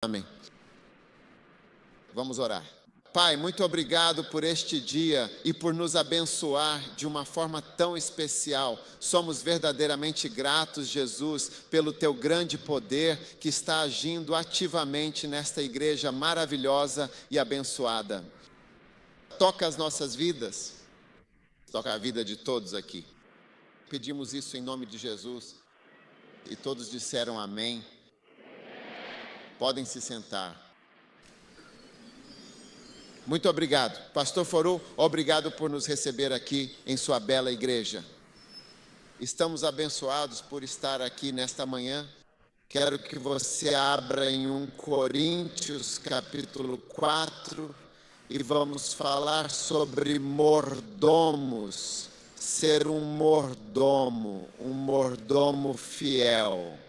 Amém. Vamos orar. Pai, muito obrigado por este dia e por nos abençoar de uma forma tão especial. Somos verdadeiramente gratos, Jesus, pelo teu grande poder que está agindo ativamente nesta igreja maravilhosa e abençoada. Toca as nossas vidas, toca a vida de todos aqui. Pedimos isso em nome de Jesus e todos disseram amém. Podem se sentar. Muito obrigado. Pastor Foru, obrigado por nos receber aqui em sua bela igreja. Estamos abençoados por estar aqui nesta manhã. Quero que você abra em 1 Coríntios capítulo 4 e vamos falar sobre mordomos. Ser um mordomo fiel.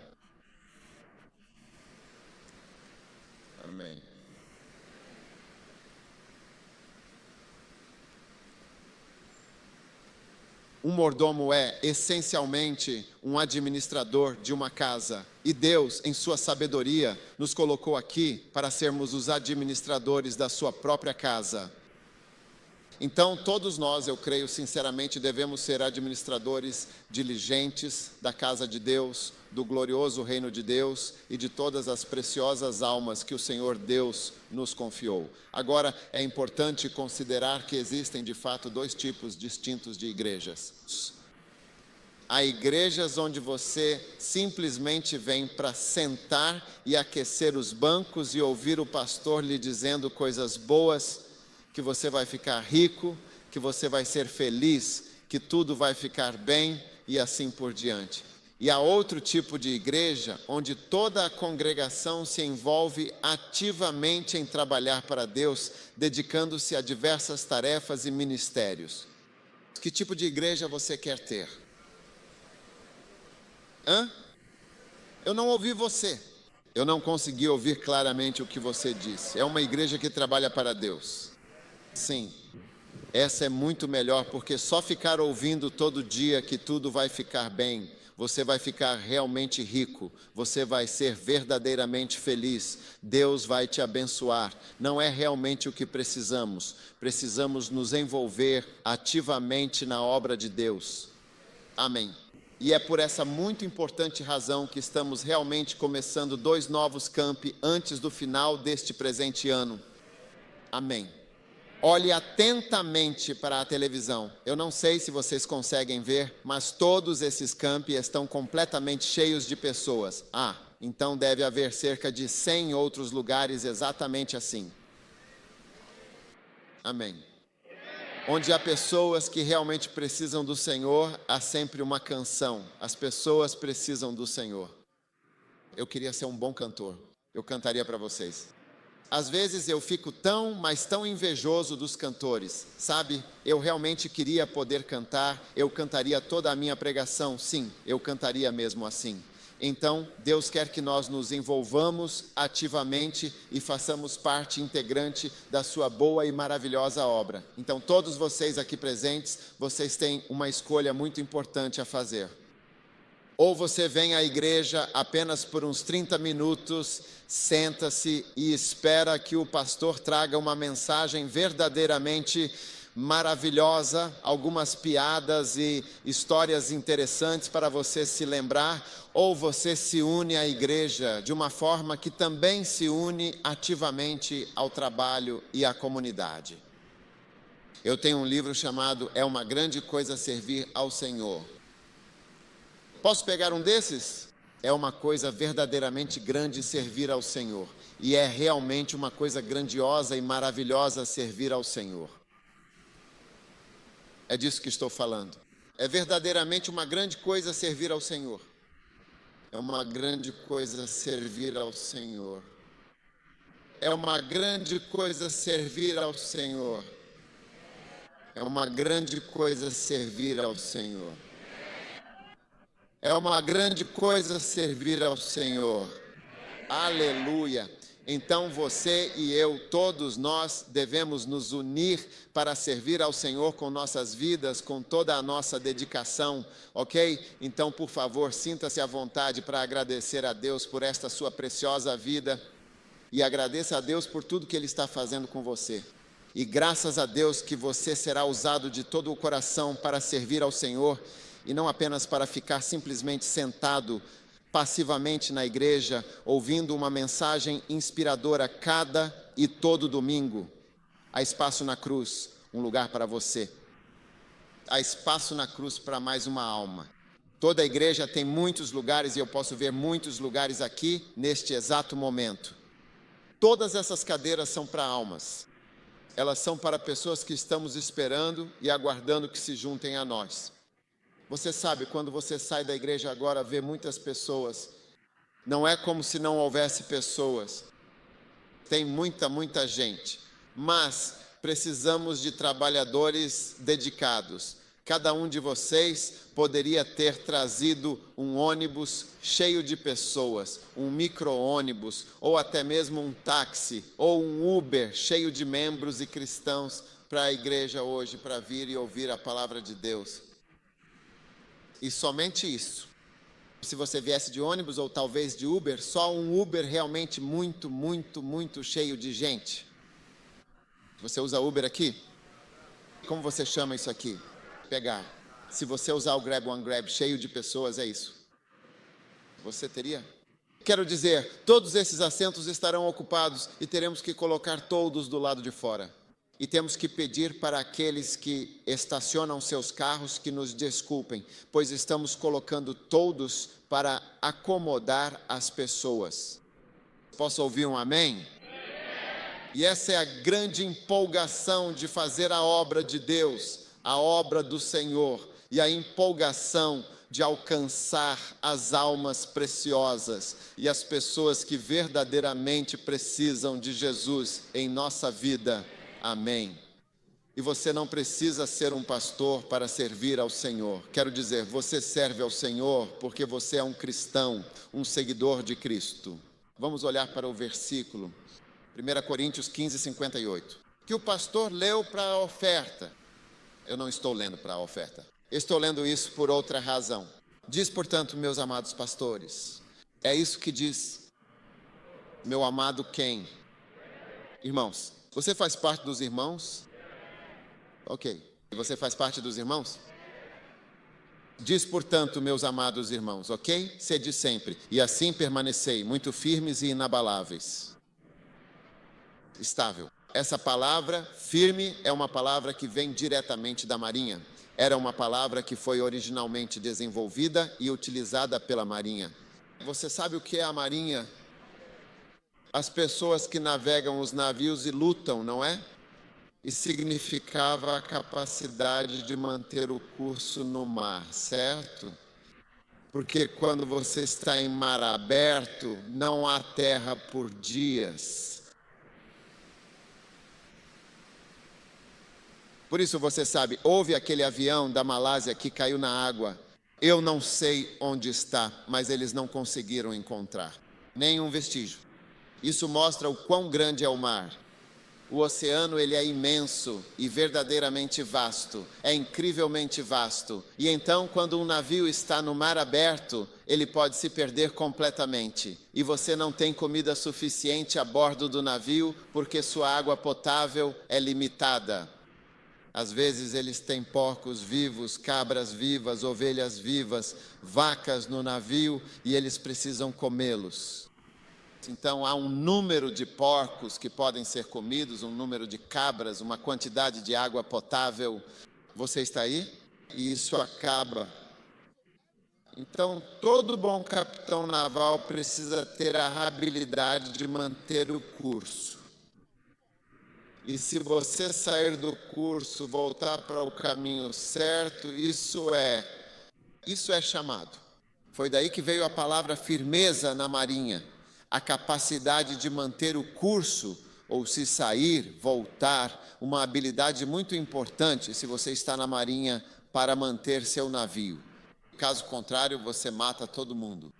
Amém. Um mordomo é, essencialmente, um administrador de uma casa. E Deus, em sua sabedoria, nos colocou aqui para sermos os administradores da sua própria casa. Então, todos nós, eu creio sinceramente, devemos ser administradores diligentes da casa de Deus, do glorioso reino de Deus e de todas as preciosas almas que o Senhor Deus nos confiou. Agora, é importante considerar que existem, de fato, dois tipos distintos de igrejas. Há igrejas onde você simplesmente vem para sentar e aquecer os bancos e ouvir o pastor lhe dizendo coisas boas, que você vai ficar rico, que você vai ser feliz, que tudo vai ficar bem e assim por diante. E há outro tipo de igreja onde toda a congregação se envolve ativamente em trabalhar para Deus, dedicando-se a diversas tarefas e ministérios. Que tipo de igreja você quer ter? Eu não ouvi você. Eu não consegui ouvir claramente o que você disse. É uma igreja que trabalha para Deus. Sim, essa é muito melhor, porque só ficar ouvindo todo dia que tudo vai ficar bem, você vai ficar realmente rico, você vai ser verdadeiramente feliz, Deus vai te abençoar. Não é realmente o que precisamos. Precisamos nos envolver ativamente na obra de Deus. Amém. E é por essa muito importante razão que estamos realmente começando 2 novos campi antes do final deste presente ano. Amém. Olhe atentamente para a televisão. Eu não sei se vocês conseguem ver, mas todos esses campi estão completamente cheios de pessoas. Então deve haver cerca de 100 outros lugares exatamente assim. Amém. Onde há pessoas que realmente precisam do Senhor, há sempre uma canção. As pessoas precisam do Senhor. Eu queria ser um bom cantor. Eu cantaria para vocês. Às vezes eu fico mas tão invejoso dos cantores, sabe? Eu realmente queria poder cantar, eu cantaria toda a minha pregação, sim, eu cantaria mesmo assim. Então, Deus quer que nós nos envolvamos ativamente e façamos parte integrante da sua boa e maravilhosa obra. Então, todos vocês aqui presentes, vocês têm uma escolha muito importante a fazer. Ou você vem à igreja apenas por uns 30 minutos, senta-se e espera que o pastor traga uma mensagem verdadeiramente maravilhosa, algumas piadas e histórias interessantes para você se lembrar, ou você se une à igreja de uma forma que também se une ativamente ao trabalho e à comunidade. Eu tenho um livro chamado É uma Grande Coisa Servir ao Senhor. Posso pegar um desses? É uma coisa verdadeiramente grande servir ao Senhor. E é realmente uma coisa grandiosa e maravilhosa servir ao Senhor. É disso que estou falando. É verdadeiramente uma grande coisa servir ao Senhor. É uma grande coisa servir ao Senhor. É uma grande coisa servir ao Senhor. É uma grande coisa servir ao Senhor. É uma grande coisa servir ao Senhor. Aleluia! Então você e eu, todos nós, devemos nos unir para servir ao Senhor com nossas vidas, com toda a nossa dedicação, ok? Então, por favor, sinta-se à vontade para agradecer a Deus por esta sua preciosa vida. E agradeça a Deus por tudo que Ele está fazendo com você. E graças a Deus que você será usado de todo o coração para servir ao Senhor e não apenas para ficar simplesmente sentado passivamente na igreja, ouvindo uma mensagem inspiradora cada e todo domingo. Há espaço na cruz, um lugar para você. Há espaço na cruz para mais uma alma. Toda a igreja tem muitos lugares e eu posso ver muitos lugares aqui neste exato momento. Todas essas cadeiras são para almas. Elas são para pessoas que estamos esperando e aguardando que se juntem a nós. Você sabe, quando você sai da igreja agora, vê muitas pessoas. Não é como se não houvesse pessoas. Tem muita gente. Mas precisamos de trabalhadores dedicados. Cada um de vocês poderia ter trazido um ônibus cheio de pessoas, um micro-ônibus, ou até mesmo um táxi, ou um Uber cheio de membros e cristãos para a igreja hoje, para vir e ouvir a palavra de Deus. E somente isso. Se você viesse de ônibus ou talvez de Uber, só um Uber realmente muito cheio de gente. Você usa Uber aqui? Como você chama isso aqui? Pegar. Se você usar o Grab One Grab cheio de pessoas, é isso. Você teria? Quero dizer, todos esses assentos estarão ocupados e teremos que colocar todos do lado de fora. E temos que pedir para aqueles que estacionam seus carros que nos desculpem, pois estamos colocando todos para acomodar as pessoas. Posso ouvir um amém? E essa é a grande empolgação de fazer a obra de Deus, a obra do Senhor, e a empolgação de alcançar as almas preciosas e as pessoas que verdadeiramente precisam de Jesus em nossa vida. Amém. E você não precisa ser um pastor para servir ao Senhor. Quero dizer, você serve ao Senhor porque você é um cristão, um seguidor de Cristo. Vamos olhar para o versículo 1 Coríntios 15, 58. Que o pastor leu para a oferta. Eu não estou lendo para a oferta. Estou lendo isso por outra razão. Diz, portanto, meus amados pastores. É isso que diz, meu amado quem? Irmãos. Você faz parte dos irmãos? Ok. Você faz parte dos irmãos? Diz, portanto, meus amados irmãos, ok? Sede sempre. E assim permanecei, muito firmes e inabaláveis. Estável. Essa palavra, firme, é uma palavra que vem diretamente da Marinha. Era uma palavra que foi originalmente desenvolvida e utilizada pela Marinha. Você sabe o que é a Marinha? As pessoas que navegam os navios e lutam, não é? E significava a capacidade de manter o curso no mar, certo? Porque quando você está em mar aberto, não há terra por dias. Por isso você sabe, houve aquele avião da Malásia que caiu na água. Eu não sei onde está, mas eles não conseguiram encontrar nenhum vestígio. Isso mostra o quão grande é o mar. O oceano, ele é imenso e verdadeiramente vasto. É incrivelmente vasto. E então, quando um navio está no mar aberto, ele pode se perder completamente. E você não tem comida suficiente a bordo do navio, porque sua água potável é limitada. Às vezes eles têm porcos vivos, cabras vivas, ovelhas vivas, vacas no navio e eles precisam comê-los. Então há um número de porcos que podem ser comidos, um número de cabras, uma quantidade de água potável. Você está aí? E isso acaba. Então todo bom capitão naval precisa ter a habilidade de manter o curso. E se você sair do curso, voltar para o caminho certo, isso é chamado. Foi daí que veio a palavra firmeza na Marinha. A capacidade de manter o curso, ou se sair, voltar, uma habilidade muito importante se você está na Marinha para manter seu navio. Caso contrário, você mata todo mundo.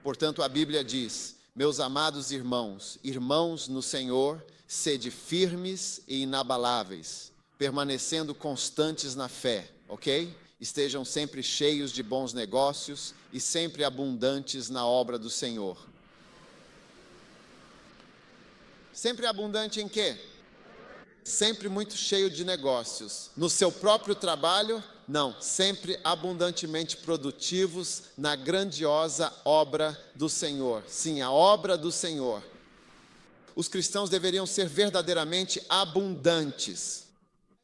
Portanto, a Bíblia diz, meus amados irmãos, irmãos no Senhor, sede firmes e inabaláveis, permanecendo constantes na fé, ok? Estejam sempre cheios de bons negócios e sempre abundantes na obra do Senhor. Sempre abundante em quê? Sempre muito cheio de negócios. No seu próprio trabalho? Não, sempre abundantemente produtivos na grandiosa obra do Senhor. Sim, a obra do Senhor. Os cristãos deveriam ser verdadeiramente abundantes.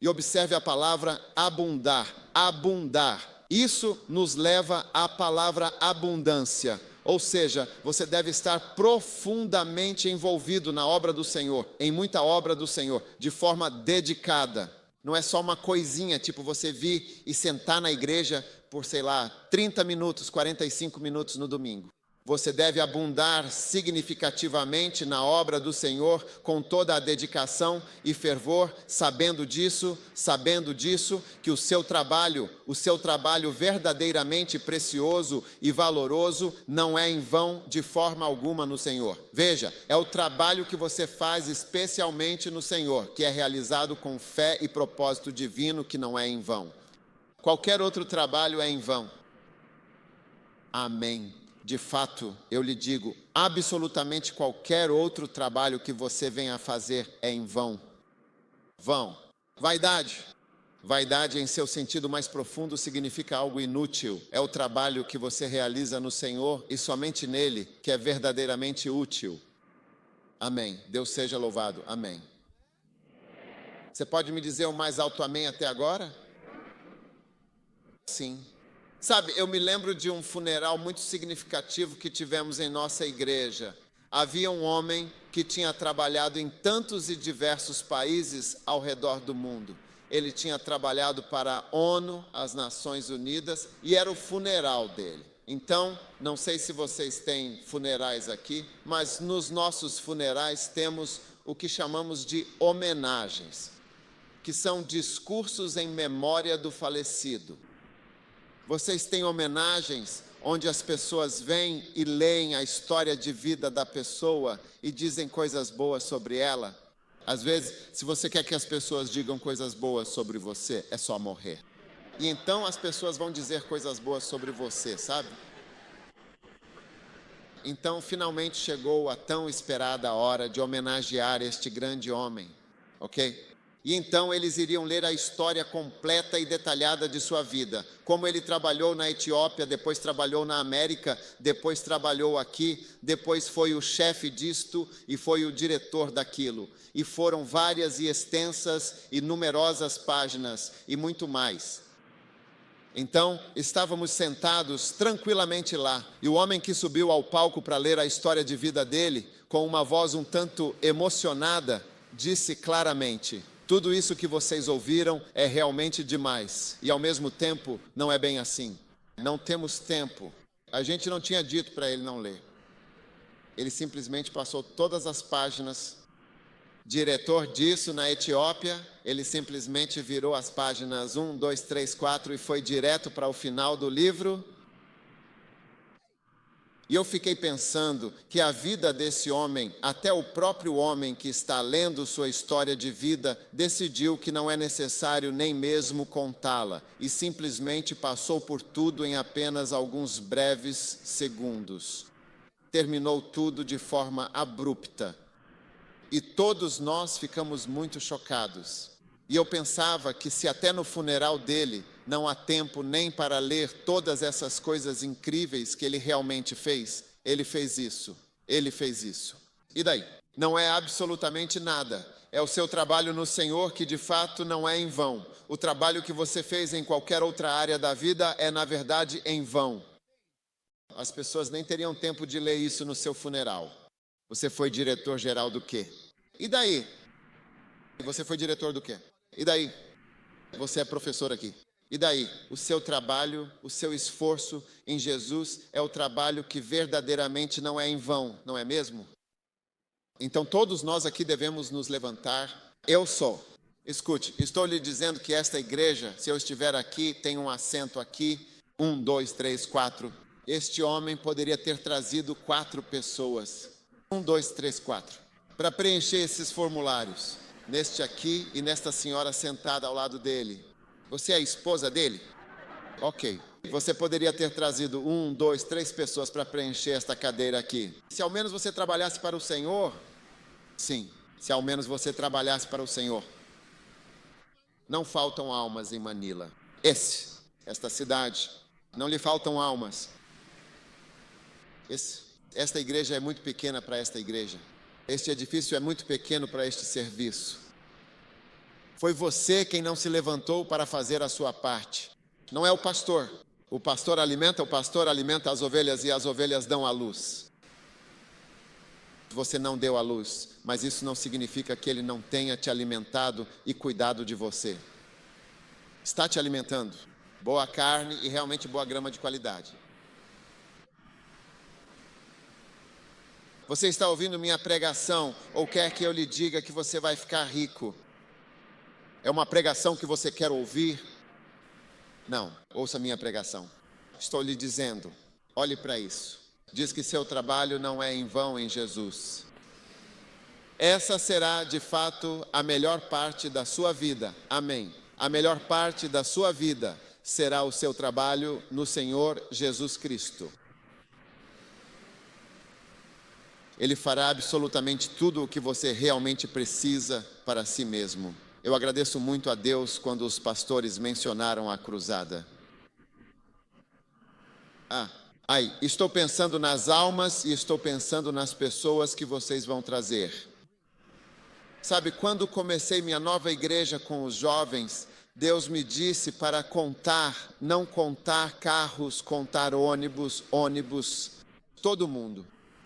E observe a palavra abundar, abundar. Isso nos leva à palavra abundância. Ou seja, você deve estar profundamente envolvido na obra do Senhor, em muita obra do Senhor, de forma dedicada. Não é só uma coisinha, tipo você vir e sentar na igreja por, 30 minutos, 45 minutos no domingo. Você deve abundar significativamente na obra do Senhor com toda a dedicação e fervor, sabendo disso, que o seu trabalho verdadeiramente precioso e valoroso não é em vão de forma alguma no Senhor. Veja, é o trabalho que você faz especialmente no Senhor, que é realizado com fé e propósito divino, que não é em vão. Qualquer outro trabalho é em vão. Amém. De fato, eu lhe digo, absolutamente qualquer outro trabalho que você venha a fazer é em vão. Vão. Vaidade. Vaidade, em seu sentido mais profundo, significa algo inútil. É o trabalho que você realiza no Senhor e somente nele que é verdadeiramente útil. Amém. Deus seja louvado. Amém. Você pode me dizer o mais alto amém até agora? Sim. Sabe, eu me lembro de um funeral muito significativo que tivemos em nossa igreja. Havia um homem que tinha trabalhado em tantos e diversos países ao redor do mundo. Ele tinha trabalhado para a ONU, as Nações Unidas, e era o funeral dele. Então, não sei se vocês têm funerais aqui, mas nos nossos funerais temos o que chamamos de homenagens, que são discursos em memória do falecido. Vocês têm homenagens onde as pessoas vêm e leem a história de vida da pessoa e dizem coisas boas sobre ela? Às vezes, se você quer que as pessoas digam coisas boas sobre você, é só morrer. E então as pessoas vão dizer coisas boas sobre você, sabe? Então, finalmente chegou a tão esperada hora de homenagear este grande homem, ok? E então eles iriam ler a história completa e detalhada de sua vida. Como ele trabalhou na Etiópia, depois trabalhou na América, depois trabalhou aqui, depois foi o chefe disto e foi o diretor daquilo. E foram várias e extensas e numerosas páginas e muito mais. Então, estávamos sentados tranquilamente lá, e o homem que subiu ao palco para ler a história de vida dele, com uma voz um tanto emocionada, disse claramente: tudo isso que vocês ouviram é realmente demais, e ao mesmo tempo não é bem assim. Não temos tempo. A gente não tinha dito para ele não ler. Ele simplesmente passou todas as páginas. Diretor disso na Etiópia, ele simplesmente virou as páginas 1, 2, 3, 4 e foi direto para o final do livro. E eu fiquei pensando que a vida desse homem, até o próprio homem que está lendo sua história de vida, decidiu que não é necessário nem mesmo contá-la, e simplesmente passou por tudo em apenas alguns breves segundos. Terminou tudo de forma abrupta. E todos nós ficamos muito chocados. E eu pensava que se até no funeral dele não há tempo nem para ler todas essas coisas incríveis que ele realmente fez, ele fez isso. E daí? Não é absolutamente nada. É o seu trabalho no Senhor que de fato não é em vão. O trabalho que você fez em qualquer outra área da vida é, na verdade, em vão. As pessoas nem teriam tempo de ler isso no seu funeral. Você foi diretor-geral do quê? E daí? Você foi diretor do quê? E daí? Você é professor aqui. E daí? O seu trabalho, o seu esforço em Jesus é o trabalho que verdadeiramente não é em vão, não é mesmo? Então todos nós aqui devemos nos levantar. Eu sou. Escute, estou lhe dizendo que esta igreja, se eu estiver aqui, tem um assento aqui, 1, 2, 3, 4. Este homem poderia ter trazido 4 pessoas. 1, 2, 3, 4. Para preencher esses formulários. Neste aqui e nesta senhora sentada ao lado dele. Você é a esposa dele? Ok. Você poderia ter trazido 1, 2, 3 pessoas para preencher esta cadeira aqui. Se ao menos você trabalhasse para o Senhor, sim. se ao menos você trabalhasse para o Senhor. Não faltam almas em Manila. Esta cidade, não lhe faltam almas. Esta igreja é muito pequena para esta igreja. Este edifício é muito pequeno para este serviço. Foi você quem não se levantou para fazer a sua parte. Não é o pastor. O pastor alimenta as ovelhas e as ovelhas dão à luz. Você não deu à luz, mas isso não significa que ele não tenha te alimentado e cuidado de você. Está te alimentando. Boa carne e realmente boa grama de qualidade. Você está ouvindo minha pregação ou quer que eu lhe diga que você vai ficar rico? É uma pregação que você quer ouvir? Não, ouça minha pregação. Estou lhe dizendo, olhe para isso. Diz que seu trabalho não é em vão em Jesus. Essa será, de fato, a melhor parte da sua vida. Amém. A melhor parte da sua vida será o seu trabalho no Senhor Jesus Cristo. Ele fará absolutamente tudo o que você realmente precisa para si mesmo. Eu agradeço muito a Deus quando os pastores mencionaram a cruzada. Estou pensando nas almas e estou pensando nas pessoas que vocês vão trazer. Sabe, quando comecei minha nova igreja com os jovens, Deus me disse para contar, não contar carros, contar ônibus, todo mundo.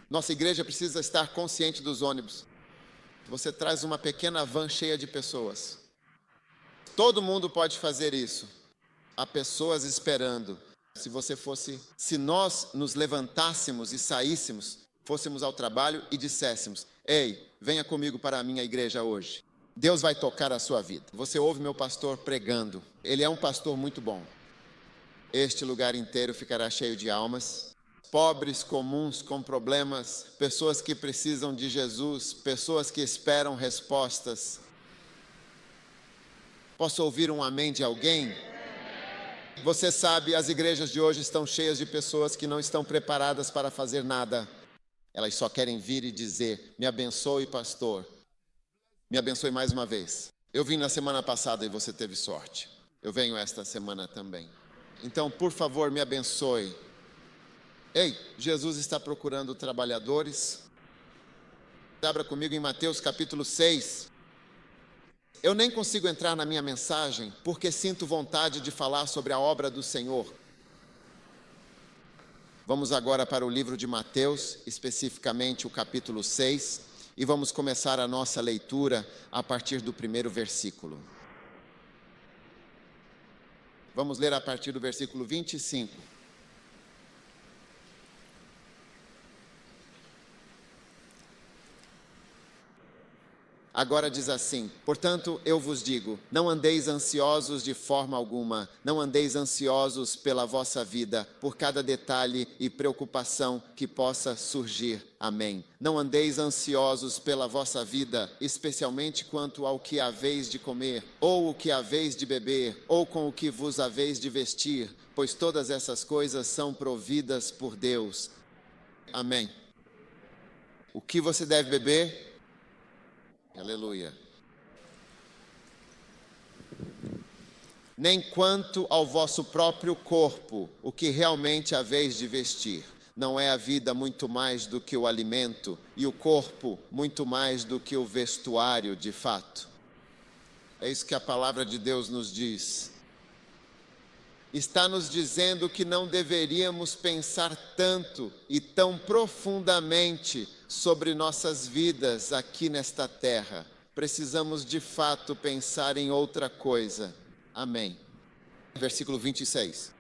Nossa igreja precisa estar consciente dos ônibus. Você traz uma pequena van cheia de pessoas. Todo mundo pode fazer isso. Há pessoas esperando. Se nós nos levantássemos e saíssemos, fôssemos ao trabalho e disséssemos: ei, venha comigo para a minha igreja hoje. Deus vai tocar a sua vida. Você ouve meu pastor pregando. Ele é um pastor muito bom. Este lugar inteiro ficará cheio de almas. Pobres, comuns, com problemas, pessoas que precisam de Jesus, pessoas que esperam respostas. Posso ouvir um amém de alguém? Você sabe, as igrejas de hoje estão cheias de pessoas que não estão preparadas para fazer nada. Elas só querem vir e dizer: me abençoe, pastor. Me abençoe mais uma vez. Eu vim na semana passada e você teve sorte. Eu venho esta semana também. Então, por favor, me abençoe. Ei, Jesus está procurando trabalhadores. Abra comigo em Mateus capítulo 6. Eu nem consigo entrar na minha mensagem porque sinto vontade de falar sobre a obra do Senhor. Vamos agora para o livro de Mateus, especificamente o capítulo 6, e vamos começar a nossa leitura a partir do primeiro versículo. Vamos ler a partir do versículo 25. Agora diz assim: portanto, eu vos digo, não andeis ansiosos de forma alguma, não andeis ansiosos pela vossa vida, por cada detalhe e preocupação que possa surgir. Amém. Não andeis ansiosos pela vossa vida, especialmente quanto ao que haveis de comer, ou o que haveis de beber, ou com o que vos haveis de vestir, pois todas essas coisas são providas por Deus. Amém. O que você deve beber? Aleluia. Nem quanto ao vosso próprio corpo, o que realmente haveis de vestir. Não é a vida muito mais do que o alimento, e o corpo muito mais do que o vestuário, de fato. É isso que a palavra de Deus nos diz. Está nos dizendo que não deveríamos pensar tanto e tão profundamente sobre nossas vidas aqui nesta terra. Precisamos de fato pensar em outra coisa. Amém. Versículo 26.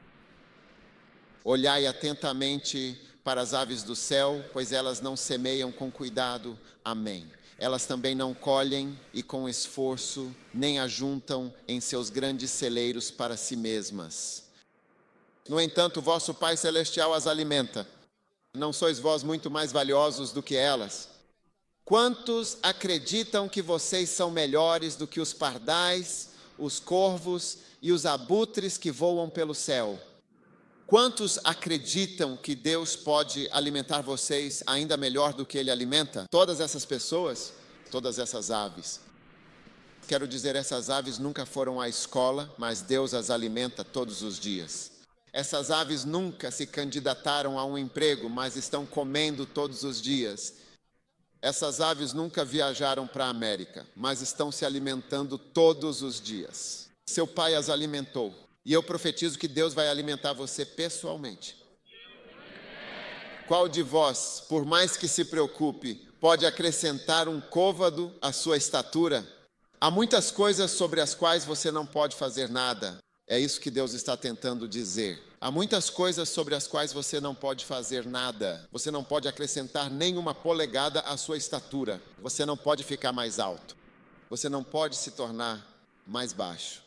Olhai atentamente para as aves do céu, pois elas não semeiam com cuidado. Amém. Elas também não colhem e com esforço, nem ajuntam em seus grandes celeiros para si mesmas. No entanto, vosso Pai Celestial as alimenta. Não sois vós muito mais valiosos do que elas? Quantos acreditam que vocês são melhores do que os pardais, os corvos e os abutres que voam pelo céu? Quantos acreditam que Deus pode alimentar vocês ainda melhor do que Ele alimenta? Todas essas pessoas todas essas aves. Quero dizer, essas aves nunca foram à escola, mas Deus as alimenta todos os dias. Essas aves nunca se candidataram a um emprego, mas estão comendo todos os dias. Essas aves nunca viajaram para a América, mas estão se alimentando todos os dias. Seu pai as alimentou. E eu profetizo que Deus vai alimentar você pessoalmente. Qual de vós, por mais que se preocupe, pode acrescentar um côvado à sua estatura? Há muitas coisas sobre as quais você não pode fazer nada. É isso que Deus está tentando dizer. Há muitas coisas sobre as quais você não pode fazer nada. Você não pode acrescentar nenhuma polegada à sua estatura. Você não pode ficar mais alto. Você não pode se tornar mais baixo.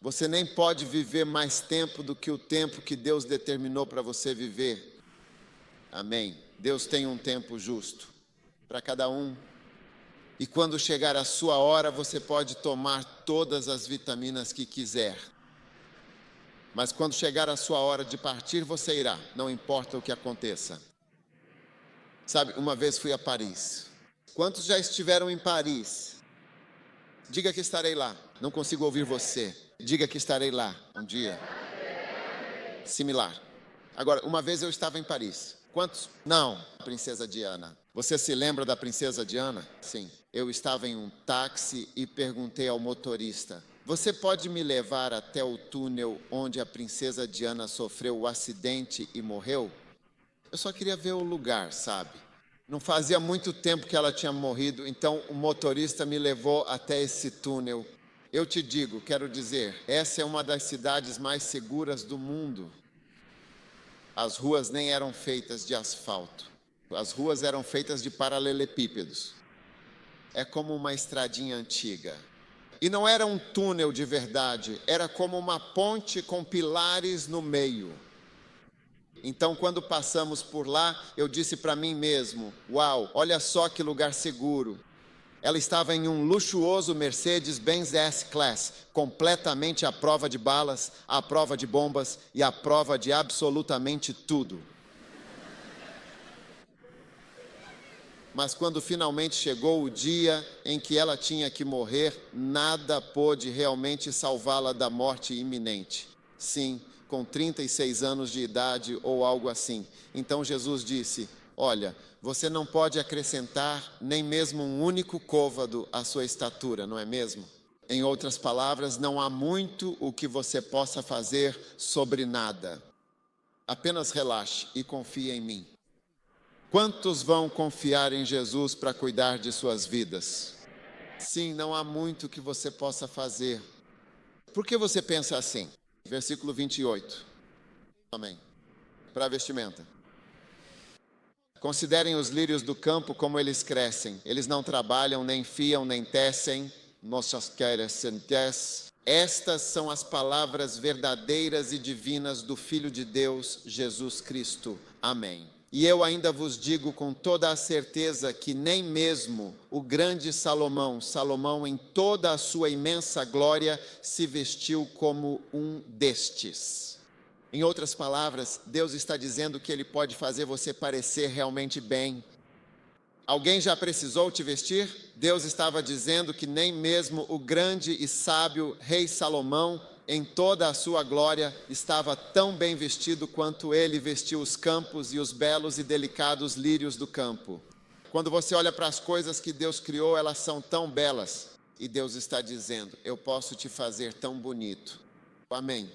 Você nem pode viver mais tempo do que o tempo que Deus determinou para você viver. Amém. Deus tem um tempo justo para cada um. E quando chegar a sua hora, você pode tomar todas as vitaminas que quiser. Mas quando chegar a sua hora de partir, você irá, não importa o que aconteça. Sabe, uma vez fui a Paris. Quantos já estiveram em Paris? Diga que estarei lá. Não consigo ouvir você. Diga que estarei lá um dia. Similar. Agora, uma vez eu estava em Paris. Quantos? Não, Princesa Diana. Você se lembra da Princesa Diana? Sim. Eu estava em um táxi e perguntei ao motorista: você pode me levar até o túnel onde a Princesa Diana sofreu o acidente e morreu? Eu só queria ver o lugar, sabe? Não fazia muito tempo que ela tinha morrido, então o motorista me levou até esse túnel. Eu te digo, quero dizer, essa é uma das cidades mais seguras do mundo. As ruas nem eram feitas de asfalto. As ruas eram feitas de paralelepípedos. É como uma estradinha antiga. E não era um túnel de verdade, era como uma ponte com pilares no meio. Então, quando passamos por lá, eu disse para mim mesmo: uau, olha só que lugar seguro. Ela estava em um luxuoso Mercedes-Benz S-Class, completamente à prova de balas, à prova de bombas e à prova de absolutamente tudo. Mas quando finalmente chegou o dia em que ela tinha que morrer, nada pôde realmente salvá-la da morte iminente. Sim, com 36 anos de idade ou algo assim. Então Jesus disse: olha, você não pode acrescentar nem mesmo um único côvado à sua estatura, não é mesmo? Em outras palavras, não há muito o que você possa fazer sobre nada. Apenas relaxe e confie em mim. Quantos vão confiar em Jesus para cuidar de suas vidas? Sim, não há muito que você possa fazer. Por que você pensa assim? Versículo 28. Amém. Para a vestimenta. Considerem os lírios do campo como eles crescem. Eles não trabalham, nem fiam, nem tecem. Estas são as palavras verdadeiras e divinas do Filho de Deus, Jesus Cristo. Amém. E eu ainda vos digo com toda a certeza que nem mesmo o grande Salomão em toda a sua imensa glória, se vestiu como um destes. Em outras palavras, Deus está dizendo que Ele pode fazer você parecer realmente bem. Alguém já precisou te vestir? Deus estava dizendo que nem mesmo o grande e sábio rei Salomão, em toda a sua glória, estava tão bem vestido quanto ele vestiu os campos e os belos e delicados lírios do campo. Quando você olha para as coisas que Deus criou, elas são tão belas. E Deus está dizendo: eu posso te fazer tão bonito. Amém.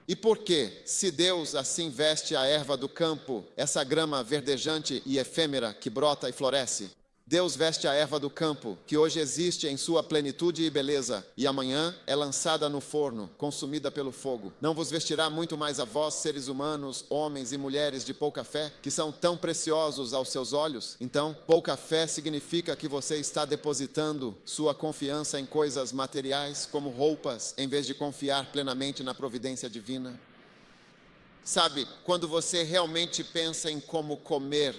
E por quê? Se Deus assim veste a erva do campo, essa grama verdejante e efêmera que brota e floresce, Deus veste a erva do campo, que hoje existe em sua plenitude e beleza, e amanhã é lançada no forno, consumida pelo fogo. Não vos vestirá muito mais a vós, seres humanos, homens e mulheres de pouca fé, que são tão preciosos aos seus olhos? Então, pouca fé significa que você está depositando sua confiança em coisas materiais, como roupas, em vez de confiar plenamente na providência divina. Sabe, quando você realmente pensa em como comer,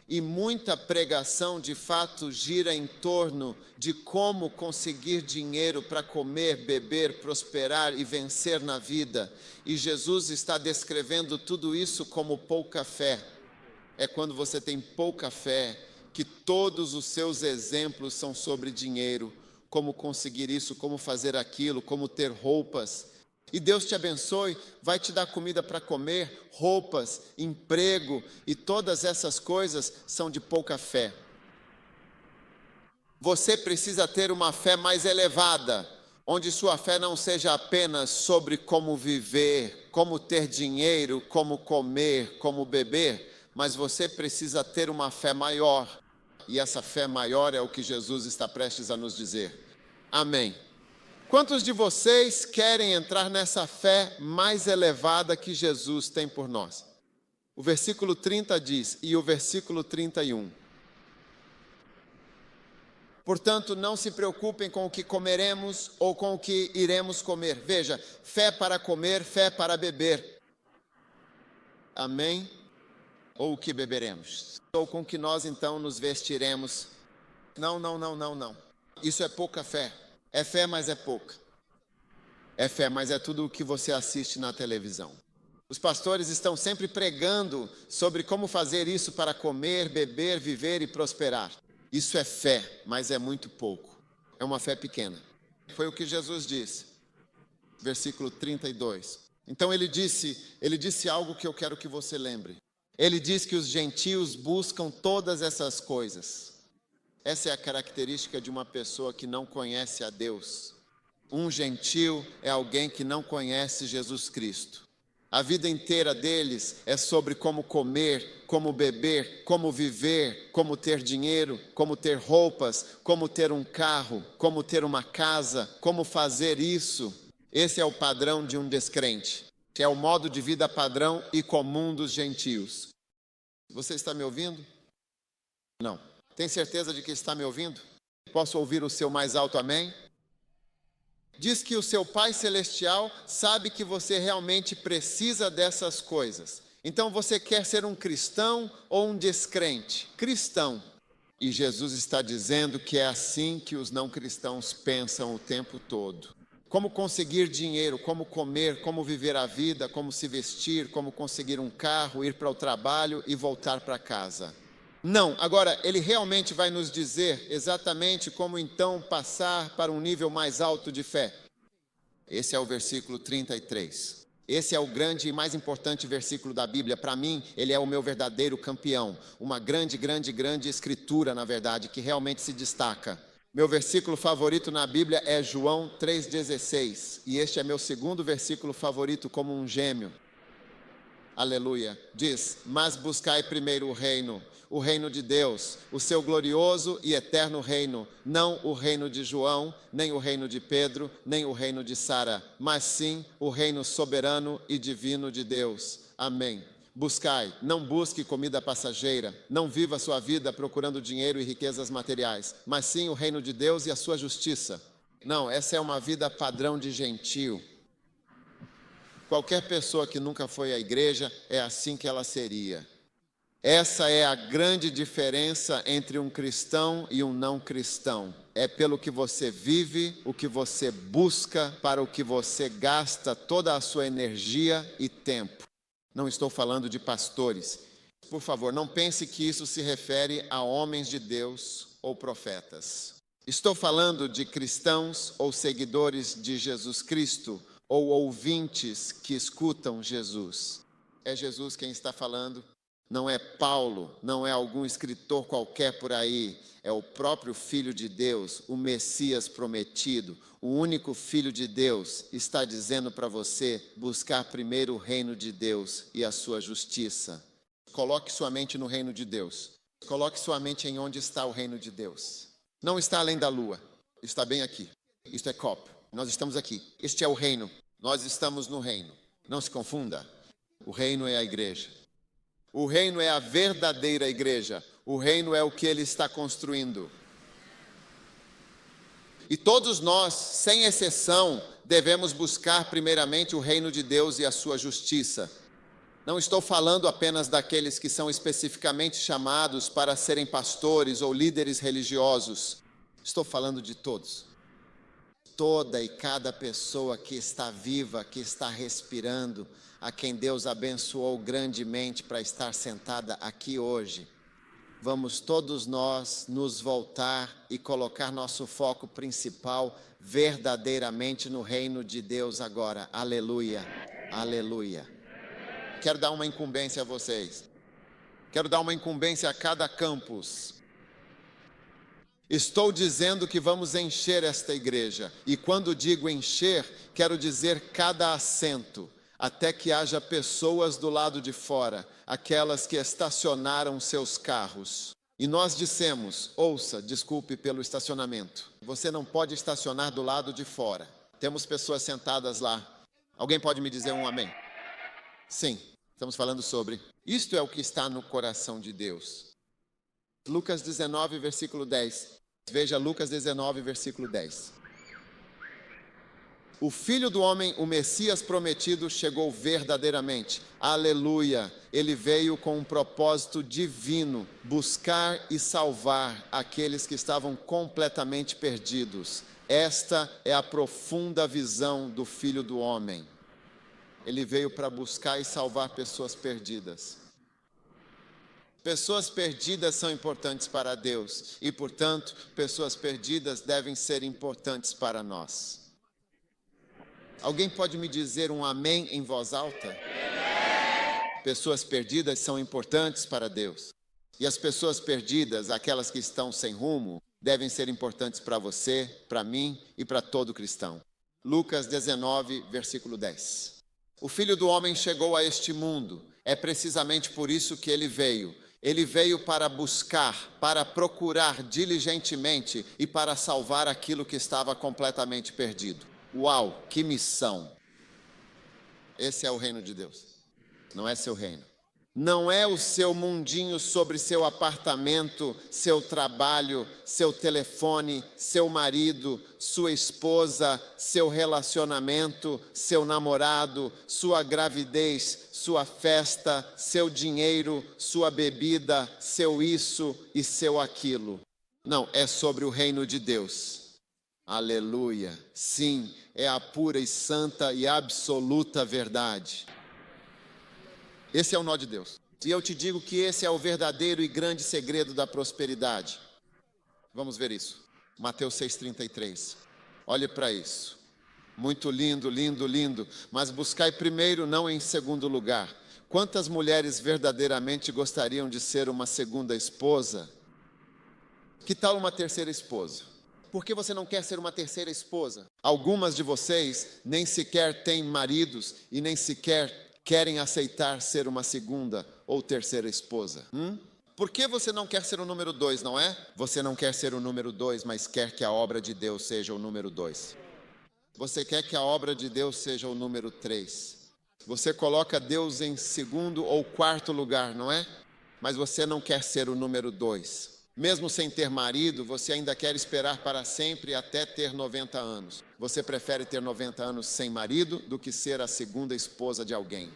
e muita pregação de fato gira em torno de como conseguir dinheiro para comer, beber, prosperar e vencer na vida. E Jesus está descrevendo tudo isso como pouca fé. É quando você tem pouca fé que todos os seus exemplos são sobre dinheiro, como conseguir isso, como fazer aquilo, como ter roupas. E Deus te abençoe, vai te dar comida para comer, roupas, emprego, e todas essas coisas são de pouca fé. Você precisa ter uma fé mais elevada, onde sua fé não seja apenas sobre como viver, como ter dinheiro, como comer, como beber, mas você precisa ter uma fé maior. E essa fé maior é o que Jesus está prestes a nos dizer. Amém. Quantos de vocês querem entrar nessa fé mais elevada que Jesus tem por nós? O versículo 30 diz, e o versículo 31. Portanto, não se preocupem com o que comeremos ou com o que iremos comer. Veja, fé para comer, fé para beber. Amém? Ou o que beberemos? Ou com que nós então nos vestiremos? Não. Isso é pouca fé. É fé, mas é pouca. É fé, mas é tudo o que você assiste na televisão. Os pastores estão sempre pregando sobre como fazer isso para comer, beber, viver e prosperar. Isso é fé, mas é muito pouco. É uma fé pequena. Foi o que Jesus disse. Versículo 32. Então ele disse algo que eu quero que você lembre. Ele diz que os gentios buscam todas essas coisas. Essa é a característica de uma pessoa que não conhece a Deus. Um gentio é alguém que não conhece Jesus Cristo. A vida inteira deles é sobre como comer, como beber, como viver, como ter dinheiro, como ter roupas, como ter um carro, como ter uma casa, como fazer isso. Esse é o padrão de um descrente. É o modo de vida padrão e comum dos gentios. Você está me ouvindo? Não. Tem certeza de que está me ouvindo? Posso ouvir o seu mais alto amém? Diz que o seu Pai Celestial sabe que você realmente precisa dessas coisas. Então você quer ser um cristão ou um descrente? Cristão. E Jesus está dizendo que é assim que os não cristãos pensam o tempo todo. Como conseguir dinheiro, como comer, como viver a vida, como se vestir, como conseguir um carro, ir para o trabalho e voltar para casa. Não, agora ele realmente vai nos dizer exatamente como então passar para um nível mais alto de fé. Esse é o versículo 33. Esse é o grande e mais importante versículo da Bíblia. Para mim, ele é o meu verdadeiro campeão. Uma grande escritura, na verdade, que realmente se destaca. Meu versículo favorito na Bíblia é João 3,16. E este é meu segundo versículo favorito como um gêmeo. Aleluia. Diz, mas buscai primeiro o reino de Deus, o seu glorioso e eterno reino, não o reino de João, nem o reino de Pedro, nem o reino de Sara, mas sim o reino soberano e divino de Deus. Amém. Buscai, não busque comida passageira, não viva a sua vida procurando dinheiro e riquezas materiais, mas sim o reino de Deus e a sua justiça. Não, essa é uma vida padrão de gentio. Qualquer pessoa que nunca foi à igreja, é assim que ela seria. Essa é a grande diferença entre um cristão e um não cristão. É pelo que você vive, o que você busca, para o que você gasta toda a sua energia e tempo. Não estou falando de pastores. Por favor, não pense que isso se refere a homens de Deus ou profetas. Estou falando de cristãos ou seguidores de Jesus Cristo, ou ouvintes que escutam Jesus. É Jesus quem está falando, não é Paulo, não é algum escritor qualquer por aí, é o próprio Filho de Deus, o Messias prometido, o único Filho de Deus, está dizendo para você buscar primeiro o reino de Deus e a sua justiça. Coloque sua mente no reino de Deus, coloque sua mente em onde está o reino de Deus. Não está além da lua, está bem aqui. Isto é copo. Nós estamos aqui. Este é o reino. Nós estamos no reino. Não se confunda. O reino é a igreja. O reino é a verdadeira igreja. O reino é o que ele está construindo. E todos nós, sem exceção, devemos buscar primeiramente o reino de Deus e a sua justiça. Não estou falando apenas daqueles que são especificamente chamados para serem pastores ou líderes religiosos. Estou falando de todos. Toda e cada pessoa que está viva, que está respirando, a quem Deus abençoou grandemente para estar sentada aqui hoje. vamos todos nós nos voltar e colocar nosso foco principal verdadeiramente no reino de Deus agora. Aleluia, aleluia. Quero dar uma incumbência a vocês. Quero dar uma incumbência a cada campus. Estou dizendo que vamos encher esta igreja. E quando digo encher, quero dizer cada assento, até que haja pessoas do lado de fora, aquelas que estacionaram seus carros. E nós dissemos, ouça, desculpe pelo estacionamento, você não pode estacionar do lado de fora. Temos pessoas sentadas lá. Alguém pode me dizer um amém? Sim, estamos falando sobre. Isto é o que está no coração de Deus. Lucas 19, versículo 10. Veja Lucas 19, versículo 10. O Filho do Homem, o Messias prometido, chegou verdadeiramente. Aleluia! Ele veio com um propósito divino, buscar e salvar aqueles que estavam completamente perdidos. Esta é a profunda visão do Filho do Homem. Ele veio para buscar e salvar pessoas perdidas. Pessoas perdidas são importantes para Deus e, portanto, pessoas perdidas devem ser importantes para nós. Alguém pode me dizer um amém em voz alta? Pessoas perdidas são importantes para Deus. E as pessoas perdidas, aquelas que estão sem rumo, devem ser importantes para você, para mim e para todo cristão. Lucas 19, versículo 10. O Filho do Homem chegou a este mundo. É precisamente por isso que ele veio. Ele veio para buscar, para procurar diligentemente e para salvar aquilo que estava completamente perdido. Uau, que missão! Esse é o reino de Deus, não é seu reino. Não é o seu mundinho sobre seu apartamento, seu trabalho, seu telefone, seu marido, sua esposa, seu relacionamento, seu namorado, sua gravidez, sua festa, seu dinheiro, sua bebida, seu isso e seu aquilo. Não, é sobre o reino de Deus. Aleluia! Sim, é a pura e santa e absoluta verdade. Esse é o nó de Deus. E eu te digo que esse é o verdadeiro e grande segredo da prosperidade. Vamos ver isso. Mateus 6,33. Olhe para isso. Muito lindo, lindo, lindo. Mas buscai primeiro, não em segundo lugar. Quantas mulheres verdadeiramente gostariam de ser uma segunda esposa? Que tal uma terceira esposa? Por que você não quer ser uma terceira esposa? Algumas de vocês nem sequer têm maridos e nem sequer querem aceitar ser uma segunda ou terceira esposa. Por que você não quer ser o número 2, não é? Você não quer ser o número 2, mas quer que a obra de Deus seja o número 2. Você quer que a obra de Deus seja o número 3. Você coloca Deus em segundo ou quarto lugar, não é? Mas você não quer ser o número 2. Mesmo sem ter marido, você ainda quer esperar para sempre até ter 90 anos. Você prefere ter 90 anos sem marido do que ser a segunda esposa de alguém.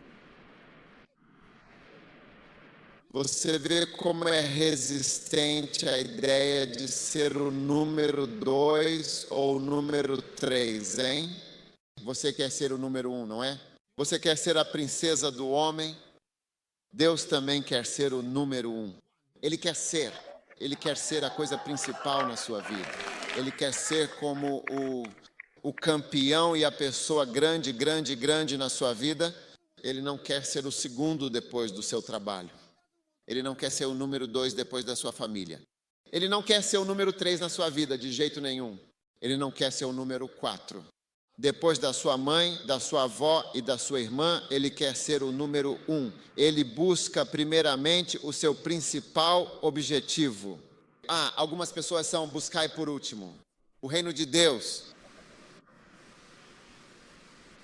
Você vê como é resistente a ideia de ser o número 2 ou o número 3, hein? Você quer ser o número 1, não é? Você quer ser a princesa do homem? Deus também quer ser o número 1. Ele quer ser a coisa principal na sua vida. Ele quer ser como o campeão e a pessoa grande na sua vida. Ele não quer ser o segundo depois do seu trabalho. Ele não quer ser o número 2 depois da sua família. Ele não quer ser o número 3 na sua vida, de jeito nenhum. Ele não quer ser o número 4. Depois da sua mãe, da sua avó e da sua irmã, ele quer ser o número 1. Ele busca primeiramente o seu principal objetivo. Algumas pessoas são buscai por último. O reino de Deus.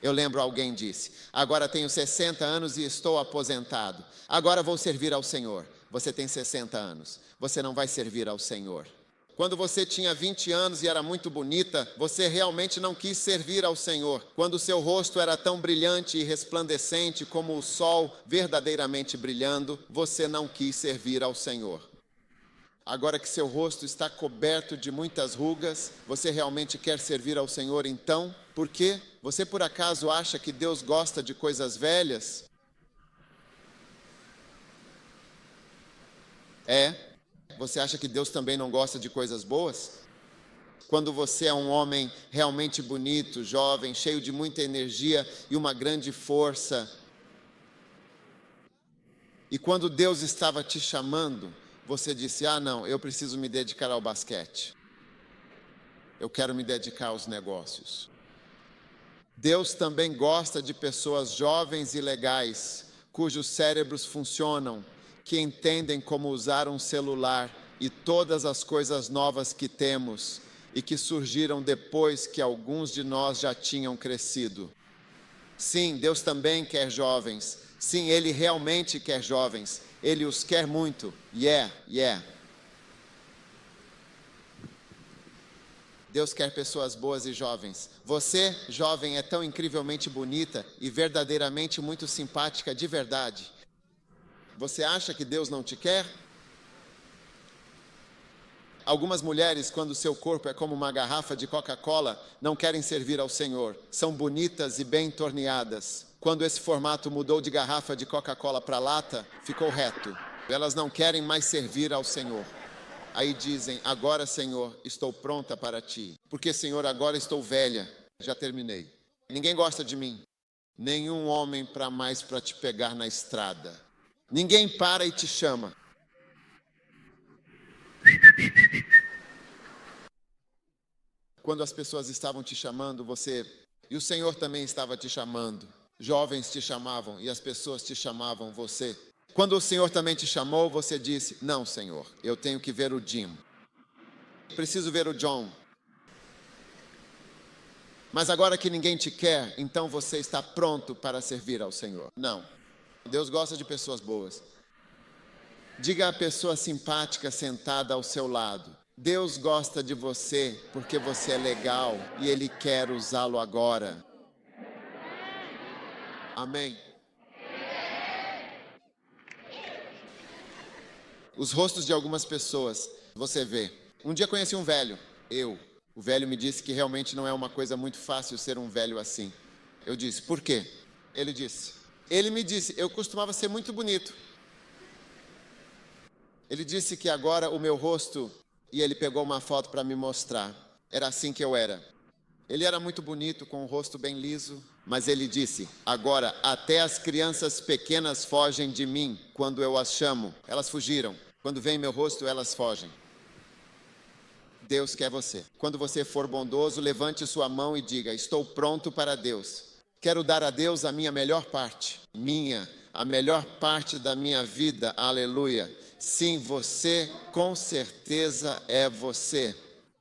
Eu lembro alguém disse, agora tenho 60 anos e estou aposentado. Agora vou servir ao Senhor. Você tem 60 anos. Você não vai servir ao Senhor. Quando você tinha 20 anos e era muito bonita, você realmente não quis servir ao Senhor. Quando o seu rosto era tão brilhante e resplandecente como o sol verdadeiramente brilhando, você não quis servir ao Senhor. Agora que seu rosto está coberto de muitas rugas, você realmente quer servir ao Senhor então? Por quê? Você por acaso acha que Deus gosta de coisas velhas? Você acha que Deus também não gosta de coisas boas? Quando você é um homem realmente bonito, jovem, cheio de muita energia e uma grande força, e quando Deus estava te chamando, você disse: ah, não, eu preciso me dedicar ao basquete. Eu quero me dedicar aos negócios. Deus também gosta de pessoas jovens e legais, cujos cérebros funcionam, que entendem como usar um celular e todas as coisas novas que temos e que surgiram depois que alguns de nós já tinham crescido. Sim, Deus também quer jovens. Sim, Ele realmente quer jovens. Ele os quer muito. Yeah. Deus quer pessoas boas e jovens. Você, jovem, é tão incrivelmente bonita e verdadeiramente muito simpática de verdade. Você acha que Deus não te quer? Algumas mulheres, quando seu corpo é como uma garrafa de Coca-Cola, não querem servir ao Senhor. São bonitas e bem torneadas. Quando esse formato mudou de garrafa de Coca-Cola para lata, ficou reto. Elas não querem mais servir ao Senhor. Aí dizem: agora, Senhor, estou pronta para ti. Porque, Senhor, agora estou velha. Já terminei. Ninguém gosta de mim. Nenhum homem para mais para te pegar na estrada. Ninguém para e te chama. Quando as pessoas estavam te chamando, e o Senhor também estava te chamando. Jovens te chamavam e as pessoas te chamavam você. Quando o Senhor também te chamou, você disse: não, Senhor, eu tenho que ver o Jim. Preciso ver o John. Mas agora que ninguém te quer, então você está pronto para servir ao Senhor. Não. Deus gosta de pessoas boas. Diga à pessoa simpática sentada ao seu lado: Deus gosta de você porque você é legal e Ele quer usá-lo agora. Amém. Os rostos de algumas pessoas, você vê. Um dia conheci um velho, O velho me disse que realmente não é uma coisa muito fácil ser um velho assim. Eu disse: por quê? Ele me disse: eu costumava ser muito bonito. Ele disse que agora o meu rosto, e ele pegou uma foto para me mostrar, era assim que eu era. Ele era muito bonito, com o rosto bem liso, mas ele disse: agora até as crianças pequenas fogem de mim quando eu as chamo. Elas fugiram. Quando vem meu rosto, elas fogem. Deus quer você. Quando você for bondoso, levante sua mão e diga: estou pronto para Deus. Quero dar a Deus a minha melhor parte. A melhor parte da minha vida. Aleluia. Sim, você, com certeza é você.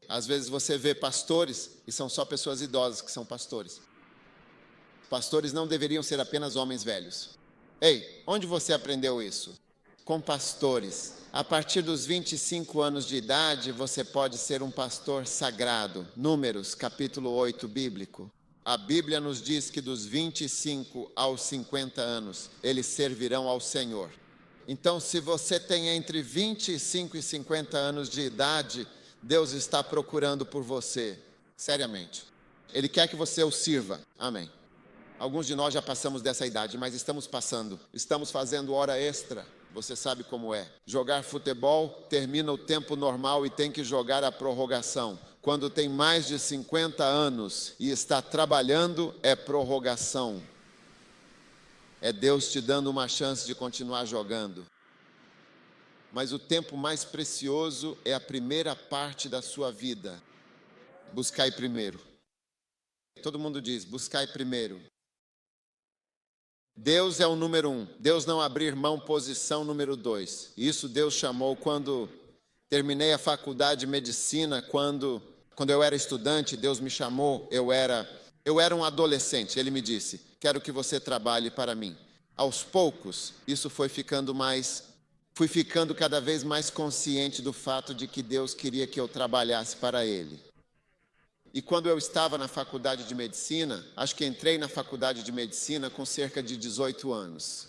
Às vezes você vê pastores, e são só pessoas idosas que são pastores. Pastores não deveriam ser apenas homens velhos. Ei, onde você aprendeu isso? Com pastores. A partir dos 25 anos de idade, você pode ser um pastor sagrado. Números, capítulo 8, bíblico. A Bíblia nos diz que dos 25 aos 50 anos, eles servirão ao Senhor. Então, se você tem entre 25 e 50 anos de idade, Deus está procurando por você, seriamente. Ele quer que você o sirva. Amém. Alguns de nós já passamos dessa idade, mas estamos passando. Estamos fazendo hora extra. Você sabe como é. Jogar futebol, termina o tempo normal e tem que jogar a prorrogação. Quando tem mais de 50 anos e está trabalhando, é prorrogação. É Deus te dando uma chance de continuar jogando. Mas o tempo mais precioso é a primeira parte da sua vida. Buscai primeiro. Todo mundo diz: buscai primeiro. Deus é o número 1. Deus não abrir mão, posição número 2. Isso Deus chamou quando terminei a faculdade de medicina, quando eu era estudante, Deus me chamou, eu era um adolescente. Ele me disse: quero que você trabalhe para mim. Aos poucos, isso fui ficando cada vez mais consciente do fato de que Deus queria que eu trabalhasse para Ele. E quando eu estava na faculdade de medicina, acho que entrei na faculdade de medicina com cerca de 18 anos.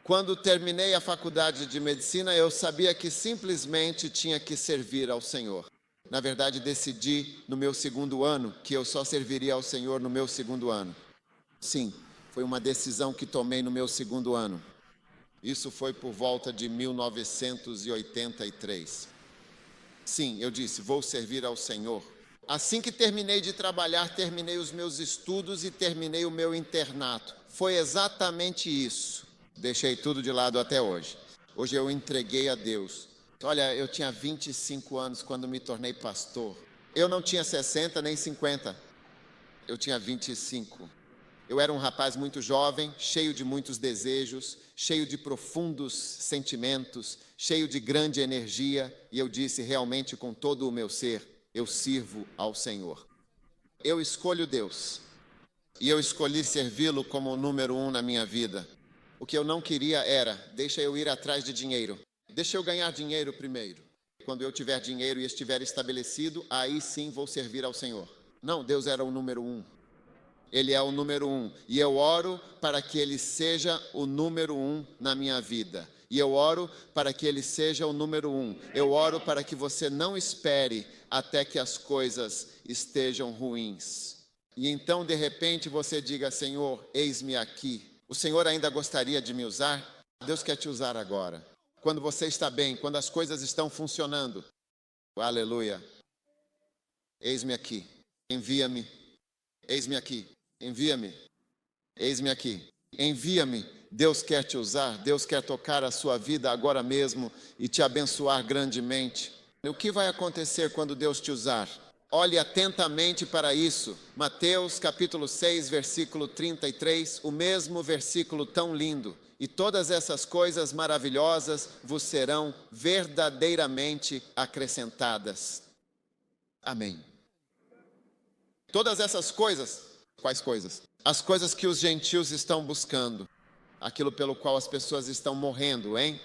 Quando terminei a faculdade de medicina, eu sabia que simplesmente tinha que servir ao Senhor. Na verdade, decidi no meu segundo ano que eu só serviria ao Senhor no meu segundo ano. Sim, foi uma decisão que tomei no meu segundo ano. Isso foi por volta de 1983. Sim, eu disse, vou servir ao Senhor. Assim que terminei de trabalhar, terminei os meus estudos e terminei o meu internato. Foi exatamente isso. Deixei tudo de lado até hoje. Hoje eu entreguei a Deus. Olha, eu tinha 25 anos quando me tornei pastor. Eu não tinha 60 nem 50. Eu tinha 25. Eu era um rapaz muito jovem, cheio de muitos desejos, cheio de profundos sentimentos, cheio de grande energia, e eu disse realmente com todo o meu ser, eu sirvo ao Senhor. Eu escolho Deus, e eu escolhi servi-lo como o número 1 na minha vida. O que eu não queria era, deixa eu ir atrás de dinheiro, deixa eu ganhar dinheiro primeiro. Quando eu tiver dinheiro e estiver estabelecido, aí sim vou servir ao Senhor. Não, Deus era o número 1. Ele é o número 1. E eu oro para que Ele seja o número 1 na minha vida. E eu oro para que Ele seja o número 1. Eu oro para que você não espere até que as coisas estejam ruins. E então, de repente, você diga, Senhor, eis-me aqui. O Senhor ainda gostaria de me usar? Deus quer te usar agora. Quando você está bem, quando as coisas estão funcionando. Aleluia. Eis-me aqui. Envia-me. Eis-me aqui. Envia-me, eis-me aqui, envia-me. Deus quer te usar, Deus quer tocar a sua vida agora mesmo e te abençoar grandemente. O que vai acontecer quando Deus te usar? Olhe atentamente para isso. Mateus capítulo 6, versículo 33, o mesmo versículo tão lindo. E todas essas coisas maravilhosas vos serão verdadeiramente acrescentadas. Amém. Todas essas coisas. Quais coisas? As coisas que os gentios estão buscando. Aquilo pelo qual as pessoas estão morrendo, hein?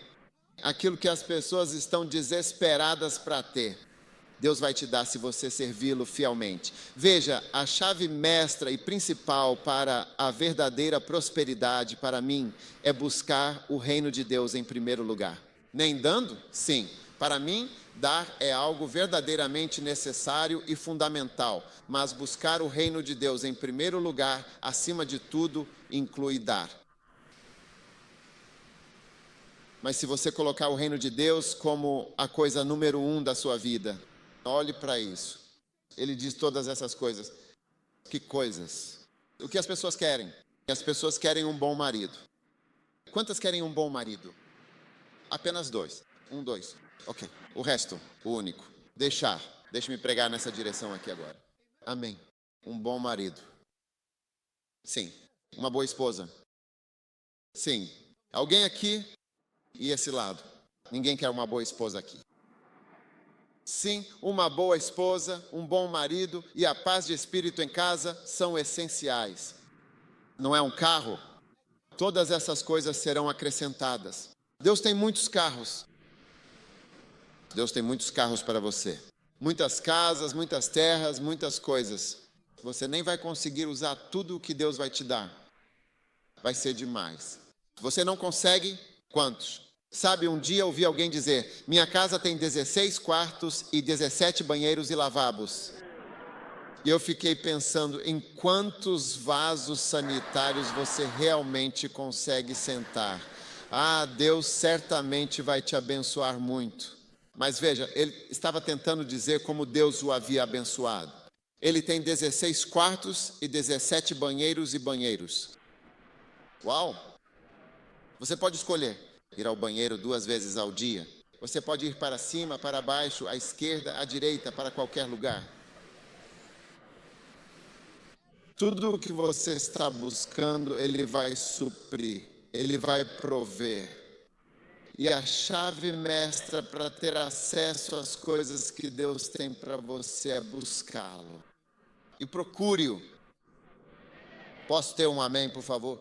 Aquilo que as pessoas estão desesperadas para ter. Deus vai te dar se você servi-lo fielmente. Veja, a chave mestra e principal para a verdadeira prosperidade para mim é buscar o reino de Deus em primeiro lugar. Nem dando? Sim. Para mim, dar é algo verdadeiramente necessário e fundamental, mas buscar o reino de Deus em primeiro lugar, acima de tudo, inclui dar. Mas se você colocar o reino de Deus como a coisa número 1 da sua vida, olhe para isso. Ele diz todas essas coisas. Que coisas? O que as pessoas querem? As pessoas querem um bom marido. Quantas querem um bom marido? Apenas 2. 1, 2. Ok. O resto, o único. Deixa-me pregar nessa direção aqui agora. Amém. Um bom marido. Sim. Uma boa esposa. Sim. Alguém aqui e esse lado. Ninguém quer uma boa esposa aqui. Sim, uma boa esposa, um bom marido e a paz de espírito em casa são essenciais. Não é um carro? Todas essas coisas serão acrescentadas. Deus tem muitos carros. Deus tem muitos carros para você. Muitas casas, muitas terras, muitas coisas. Você nem vai conseguir usar tudo o que Deus vai te dar. Vai ser demais. Você não consegue? Quantos? Sabe, um dia eu ouvi alguém dizer, minha casa tem 16 quartos e 17 banheiros e lavabos. E eu fiquei pensando em quantos vasos sanitários você realmente consegue sentar. Ah, Deus certamente vai te abençoar muito. Mas veja, ele estava tentando dizer como Deus o havia abençoado. Ele tem 16 quartos e 17 banheiros e banheiros. Uau! Você pode escolher ir ao banheiro 2 vezes ao dia. Você pode ir para cima, para baixo, à esquerda, à direita, para qualquer lugar. Tudo o que você está buscando, Ele vai suprir, Ele vai prover. E a chave mestra para ter acesso às coisas que Deus tem para você é buscá-lo. E procure-o. Posso ter um amém, por favor?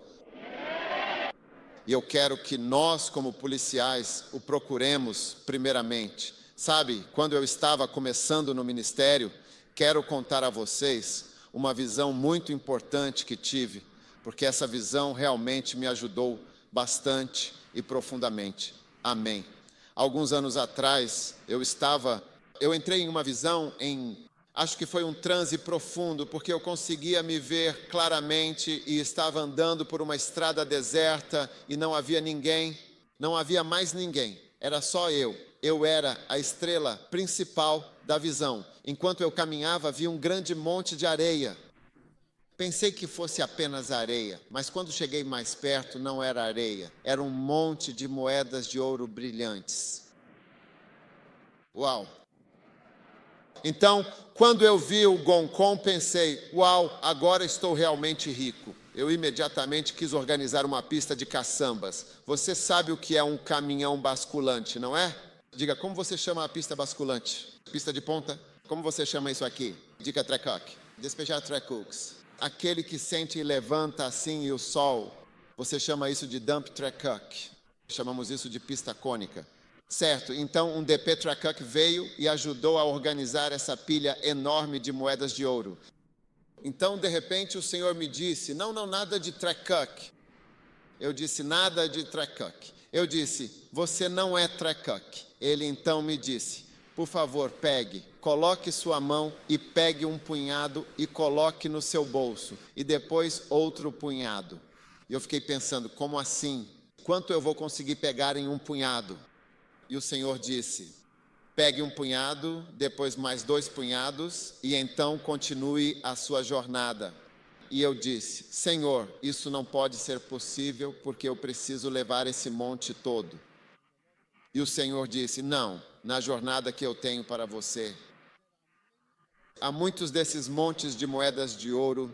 E eu quero que nós, como policiais, o procuremos primeiramente. Sabe, quando eu estava começando no ministério, quero contar a vocês uma visão muito importante que tive, porque essa visão realmente me ajudou bastante e profundamente. Amém. Alguns anos atrás, eu entrei em uma visão acho que foi um transe profundo, porque eu conseguia me ver claramente e estava andando por uma estrada deserta e não havia ninguém. Não havia mais ninguém, era só eu. Eu era a estrela principal da visão. Enquanto eu caminhava, vi um grande monte de areia. Pensei que fosse apenas areia, mas quando cheguei mais perto, não era areia. Era um monte de moedas de ouro brilhantes. Uau! Então, quando eu vi o Goncomm, pensei, uau, agora estou realmente rico. Eu imediatamente quis organizar uma pista de caçambas. Você sabe o que é um caminhão basculante, não é? Diga, como você chama a pista basculante? Pista de ponta? Como você chama isso aqui? Diga trekuk. Despejar trekuks. Aquele que sente e levanta assim e o sol. Você chama isso de dump trekuk. Chamamos isso de pista cônica. Certo, então um DP Trekuk veio e ajudou a organizar essa pilha enorme de moedas de ouro. Então, de repente, o Senhor me disse, não, nada de Trekuk. Eu disse, nada de Trekuk. Eu disse, você não é Trekuk. Ele então me disse, por favor, pegue, coloque sua mão e pegue um punhado e coloque no seu bolso. E depois outro punhado. E eu fiquei pensando, como assim? Quanto eu vou conseguir pegar em um punhado? E o Senhor disse, pegue um punhado, depois mais 2 punhados, e então continue a sua jornada. E eu disse, Senhor, isso não pode ser possível, porque eu preciso levar esse monte todo. E o Senhor disse, não, na jornada que eu tenho para você. Há muitos desses montes de moedas de ouro.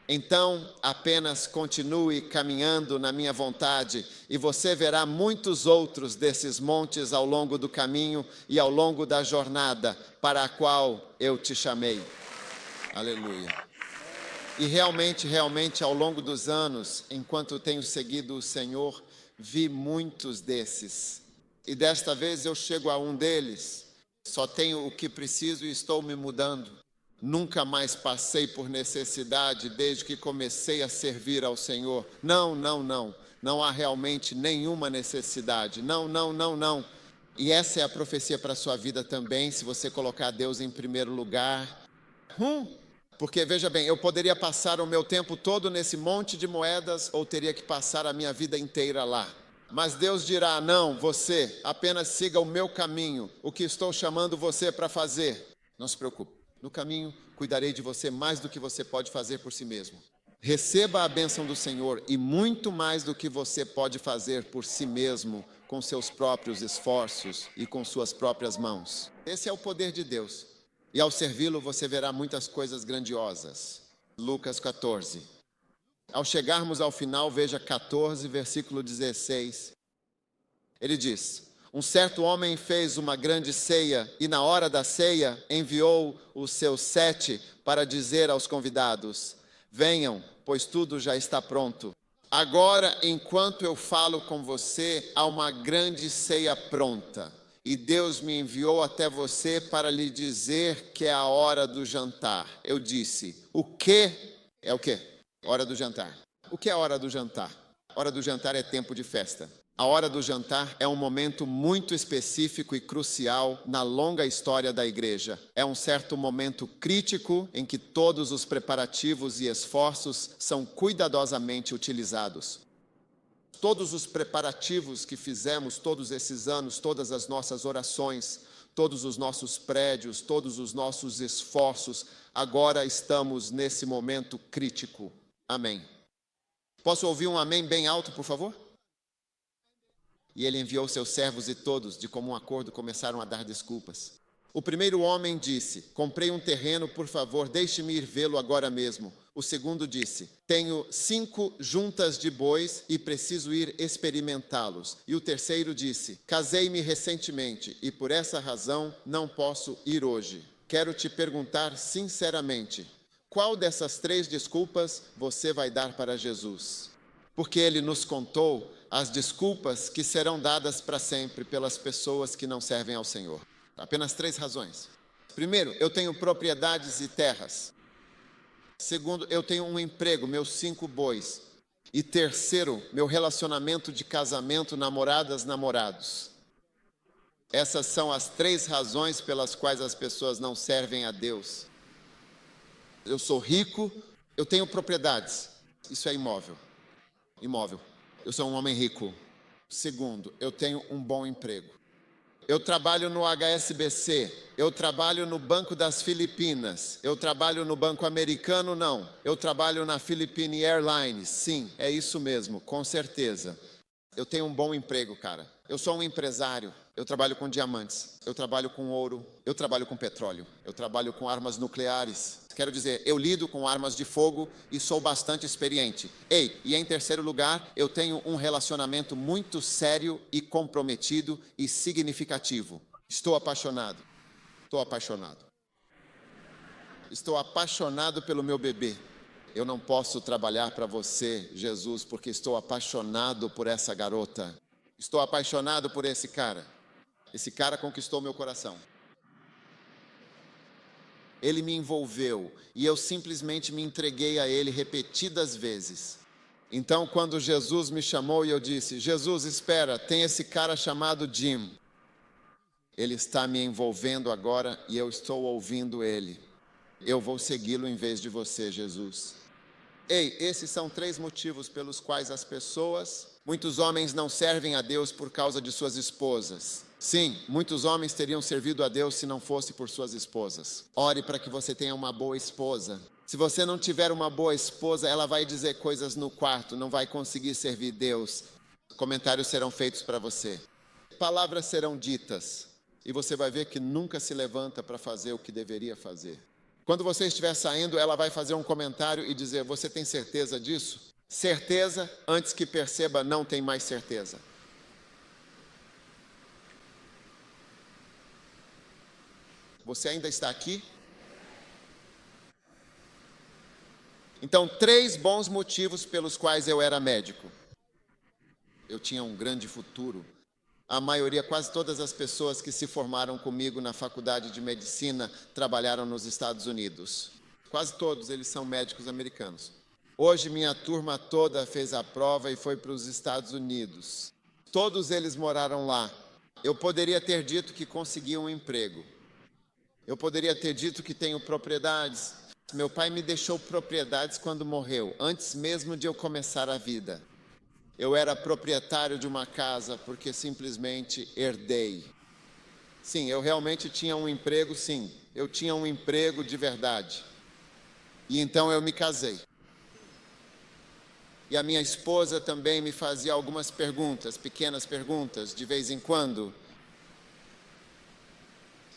Então, apenas continue caminhando na minha vontade e você verá muitos outros desses montes ao longo do caminho e ao longo da jornada para a qual eu te chamei. Aleluia. E realmente, ao longo dos anos, enquanto tenho seguido o Senhor, vi muitos desses. E desta vez eu chego a um deles, só tenho o que preciso e estou me mudando. Nunca mais passei por necessidade desde que comecei a servir ao Senhor. Não há realmente nenhuma necessidade. Não. E essa é a profecia para a sua vida também, se você colocar Deus em primeiro lugar. Porque, veja bem, eu poderia passar o meu tempo todo nesse monte de moedas ou teria que passar a minha vida inteira lá. Mas Deus dirá, não, você apenas siga o meu caminho, o que estou chamando você para fazer. Não se preocupe. No caminho, cuidarei de você mais do que você pode fazer por si mesmo. Receba a bênção do Senhor e muito mais do que você pode fazer por si mesmo, com seus próprios esforços e com suas próprias mãos. Esse é o poder de Deus. E ao servi-lo, você verá muitas coisas grandiosas. Lucas 14. Ao chegarmos ao final, veja 14, versículo 16. Ele diz... Um certo homem fez uma grande ceia e na hora da ceia enviou os seus 7 para dizer aos convidados, venham, pois tudo já está pronto. Agora, enquanto eu falo com você, há uma grande ceia pronta. E Deus me enviou até você para lhe dizer que é a hora do jantar. Eu disse, o quê? É o quê? Hora do jantar. O que é a hora do jantar? Hora do jantar é tempo de festa. A hora do jantar é um momento muito específico e crucial na longa história da igreja. É um certo momento crítico em que todos os preparativos e esforços são cuidadosamente utilizados. Todos os preparativos que fizemos todos esses anos, todas as nossas orações, todos os nossos prédios, todos os nossos esforços, agora estamos nesse momento crítico. Amém. Posso ouvir um amém bem alto, por favor? E ele enviou seus servos e todos, de comum acordo, começaram a dar desculpas. O primeiro homem disse, comprei um terreno, por favor, deixe-me ir vê-lo agora mesmo. O segundo disse, tenho 5 juntas de bois e preciso ir experimentá-los. E o terceiro disse, casei-me recentemente e por essa razão não posso ir hoje. Quero te perguntar sinceramente, qual dessas 3 desculpas você vai dar para Jesus? Porque ele nos contou as desculpas que serão dadas para sempre pelas pessoas que não servem ao Senhor. Apenas 3 razões. Primeiro, eu tenho propriedades e terras. Segundo, eu tenho um emprego, meus 5 bois. E terceiro, meu relacionamento de casamento, namoradas, namorados. Essas são as 3 razões pelas quais as pessoas não servem a Deus. Eu sou rico, eu tenho propriedades. Isso é imóvel. Eu sou um homem rico. Segundo, eu tenho um bom emprego. Eu trabalho no HSBC, eu trabalho no Banco das Filipinas, eu trabalho no Banco Americano, não. Eu trabalho na Philippine Airlines, sim, é isso mesmo, com certeza. Eu tenho um bom emprego, cara. Eu sou um empresário, eu trabalho com diamantes, eu trabalho com ouro, eu trabalho com petróleo, eu trabalho com armas nucleares. Quero dizer, eu lido com armas de fogo e sou bastante experiente. Ei, e em terceiro lugar, eu tenho um relacionamento muito sério e comprometido e significativo. Estou apaixonado. Estou apaixonado. Estou apaixonado pelo meu bebê. Eu não posso trabalhar para você, Jesus, porque estou apaixonado por essa garota. Estou apaixonado por esse cara. Esse cara conquistou meu coração. Ele me envolveu e eu simplesmente me entreguei a ele repetidas vezes. Então, quando Jesus me chamou e eu disse, Jesus, espera, tem esse cara chamado Jim. Ele está me envolvendo agora e eu estou ouvindo ele. Eu vou segui-lo em vez de você, Jesus. Ei, esses são 3 motivos pelos quais muitos homens não servem a Deus por causa de suas esposas. Sim, muitos homens teriam servido a Deus se não fosse por suas esposas. Ore para que você tenha uma boa esposa. Se você não tiver uma boa esposa, ela vai dizer coisas no quarto, não vai conseguir servir Deus. Comentários serão feitos para você. Palavras serão ditas. E você vai ver que nunca se levanta para fazer o que deveria fazer. Quando você estiver saindo, ela vai fazer um comentário e dizer, você tem certeza disso? Certeza, antes que perceba, não tem mais certeza. Você ainda está aqui? Então, 3 bons motivos pelos quais eu era médico. Eu tinha um grande futuro. A maioria, quase todas as pessoas que se formaram comigo na faculdade de medicina trabalharam nos Estados Unidos. Quase todos eles são médicos americanos. Hoje minha turma toda fez a prova e foi para os Estados Unidos. Todos eles moraram lá. Eu poderia ter dito que consegui um emprego. Eu poderia ter dito que tenho propriedades. Meu pai me deixou propriedades quando morreu, antes mesmo de eu começar a vida. Eu era proprietário de uma casa porque simplesmente herdei. Sim, eu realmente tinha um emprego, sim. Eu tinha um emprego de verdade. E então eu me casei. E a minha esposa também me fazia algumas perguntas, pequenas perguntas, de vez em quando.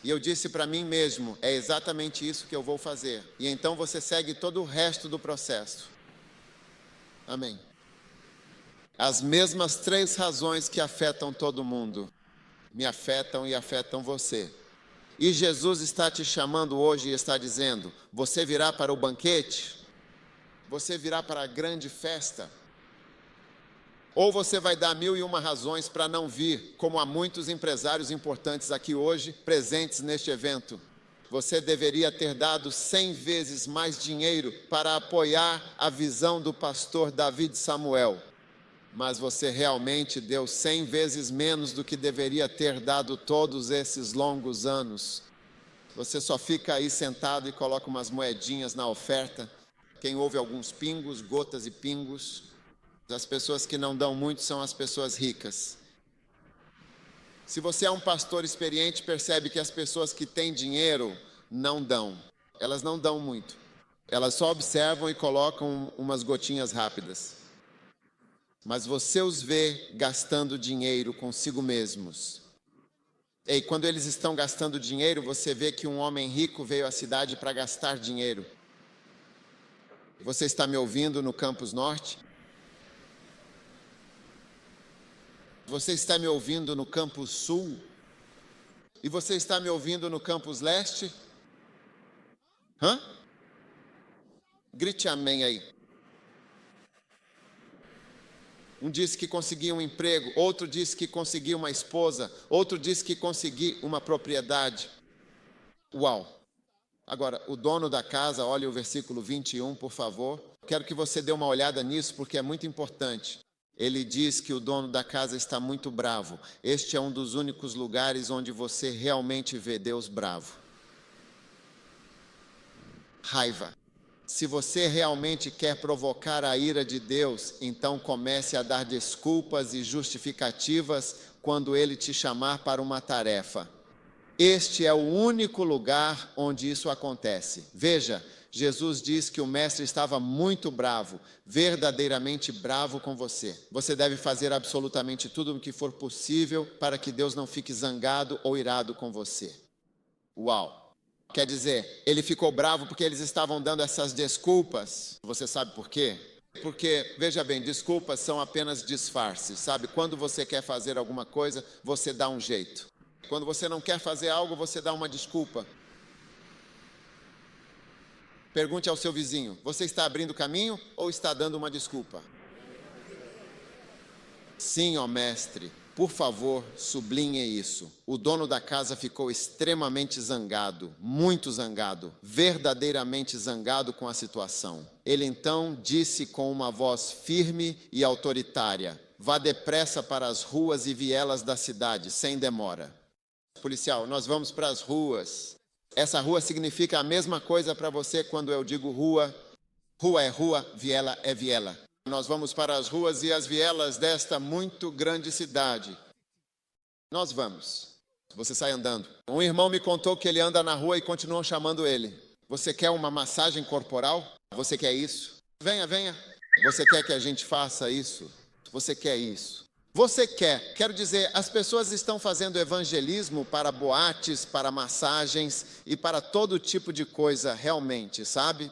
E eu disse para mim mesmo, é exatamente isso que eu vou fazer. E então você segue todo o resto do processo. Amém. As mesmas 3 razões que afetam todo mundo, me afetam e afetam você. E Jesus está te chamando hoje e está dizendo, você virá para o banquete? Você virá para a grande festa? Ou você vai dar 1001 razões para não vir, como há muitos empresários importantes aqui hoje, presentes neste evento. Você deveria ter dado 100 vezes mais dinheiro para apoiar a visão do pastor David Samuel. Mas você realmente deu 100 vezes menos do que deveria ter dado todos esses longos anos. Você só fica aí sentado e coloca umas moedinhas na oferta. Quem ouve alguns pingos, gotas e pingos. As pessoas que não dão muito são as pessoas ricas. Se você é um pastor experiente, percebe que as pessoas que têm dinheiro não dão. Elas não dão muito. Elas só observam e colocam umas gotinhas rápidas. Mas você os vê gastando dinheiro consigo mesmos. E quando eles estão gastando dinheiro, você vê que um homem rico veio à cidade para gastar dinheiro. Você está me ouvindo no Campus Norte? Você está me ouvindo no Campus Sul? E você está me ouvindo no Campus Leste? Hã? Grite amém aí. Um disse que conseguiu um emprego, outro disse que conseguiu uma esposa, outro disse que conseguiu uma propriedade. Uau! Agora, o dono da casa, olha o versículo 21, por favor. Quero que você dê uma olhada nisso, porque é muito importante. Ele diz que o dono da casa está muito bravo. Este é um dos únicos lugares onde você realmente vê Deus bravo. Raiva. Se você realmente quer provocar a ira de Deus, então comece a dar desculpas e justificativas quando Ele te chamar para uma tarefa. Este é o único lugar onde isso acontece. Veja, Jesus diz que o mestre estava muito bravo, verdadeiramente bravo com você. Você deve fazer absolutamente tudo o que for possível para que Deus não fique zangado ou irado com você. Uau! Quer dizer, ele ficou bravo porque eles estavam dando essas desculpas. Você sabe por quê? Porque, veja bem, desculpas são apenas disfarces, sabe? Quando você quer fazer alguma coisa, você dá um jeito. Quando você não quer fazer algo, você dá uma desculpa. Pergunte ao seu vizinho, você está abrindo caminho ou está dando uma desculpa? Sim, ó mestre, por favor, sublinhe isso. O dono da casa ficou extremamente zangado, muito zangado, verdadeiramente zangado com a situação. Ele então disse com uma voz firme e autoritária: vá depressa para as ruas e vielas da cidade, sem demora. Policial, nós vamos para as ruas. Essa rua significa a mesma coisa para você quando eu digo rua. Rua é rua, viela é viela. Nós vamos para as ruas e as vielas desta muito grande cidade. Nós vamos. Você sai andando. Um irmão me contou que ele anda na rua e continuam chamando ele. Você quer uma massagem corporal? Você quer isso? Venha, venha. Você quer que a gente faça isso? Você quer isso? Você quer. Quero dizer, as pessoas estão fazendo evangelismo para boates, para massagens e para todo tipo de coisa realmente, sabe?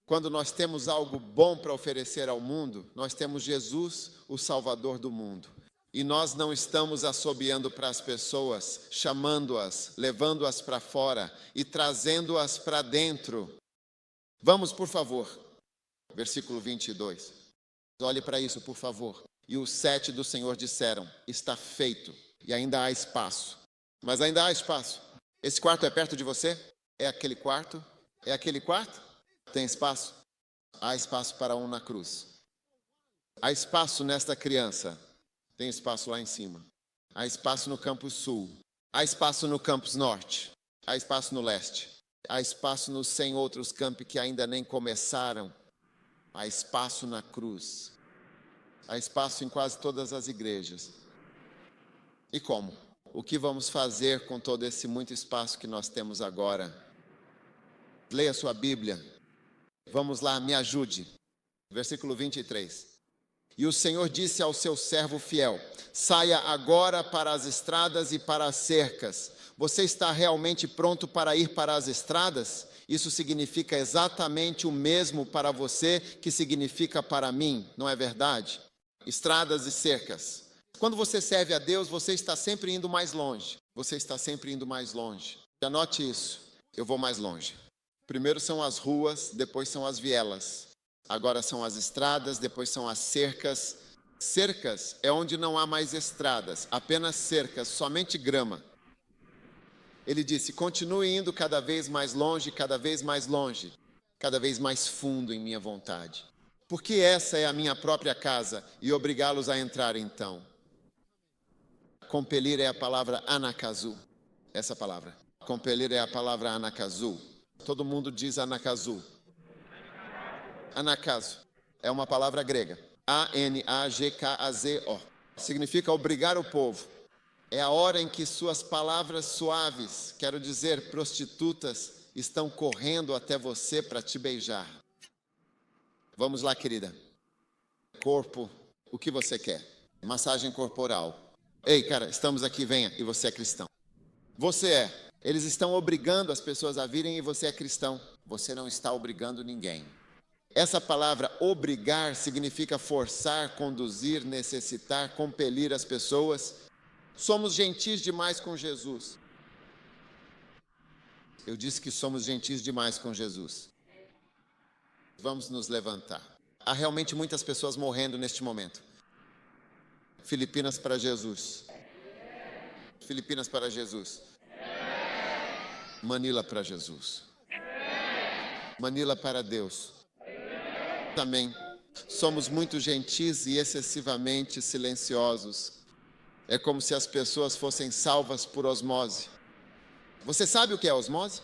Quando nós temos algo bom para oferecer ao mundo, nós temos Jesus, o Salvador do mundo. E nós não estamos assobiando para as pessoas, chamando-as, levando-as para fora e trazendo-as para dentro. Vamos, por favor. Versículo 22. Olhe para isso, por favor. E os 7 do Senhor disseram, está feito. E ainda há espaço. Mas ainda há espaço. Esse quarto é perto de você? É aquele quarto? É aquele quarto? Tem espaço? Há espaço para um na cruz. Há espaço nesta criança. Tem espaço lá em cima. Há espaço no campus sul. Há espaço no campus norte. Há espaço no leste. Há espaço nos 100 outros campi que ainda nem começaram. Há espaço na cruz. Há espaço em quase todas as igrejas. E como? O que vamos fazer com todo esse muito espaço que nós temos agora? Leia sua Bíblia. Vamos lá, me ajude. Versículo 23. E o Senhor disse ao seu servo fiel, saia agora para as estradas e para as cercas. Você está realmente pronto para ir para as estradas? Isso significa exatamente o mesmo para você que significa para mim, não é verdade? Estradas e cercas. Quando você serve a Deus, você está sempre indo mais longe. Você está sempre indo mais longe. Anote isso, eu vou mais longe. Primeiro são as ruas, depois são as vielas. Agora são as estradas, depois são as cercas. Cercas é onde não há mais estradas, apenas cercas, somente grama. Ele disse, continue indo cada vez mais longe, cada vez mais fundo em minha vontade. Porque essa é a minha própria casa e obrigá-los a entrar então. Compelir é a palavra anakazu. Essa palavra. Compelir é a palavra anakazu. Todo mundo diz anakazu. Anakazo é uma palavra grega. A-N-A-G-K-A-Z-O. Significa obrigar o povo. É a hora em que suas palavras suaves, quero dizer, prostitutas, estão correndo até você para te beijar. Vamos lá, querida. Corpo, o que você quer? Massagem corporal. Ei, cara, estamos aqui, venha. E você é cristão. Você é. Eles estão obrigando as pessoas a virem e você é cristão. Você não está obrigando ninguém. Essa palavra obrigar significa forçar, conduzir, necessitar, compelir as pessoas. Somos gentis demais com Jesus. Eu disse que somos gentis demais com Jesus. Vamos nos levantar. Há realmente muitas pessoas morrendo neste momento. Filipinas para Jesus. Filipinas para Jesus. Manila para Jesus. Manila para Deus. Amém. Somos muito gentis e excessivamente silenciosos. É como se as pessoas fossem salvas por osmose. Você sabe o que é osmose?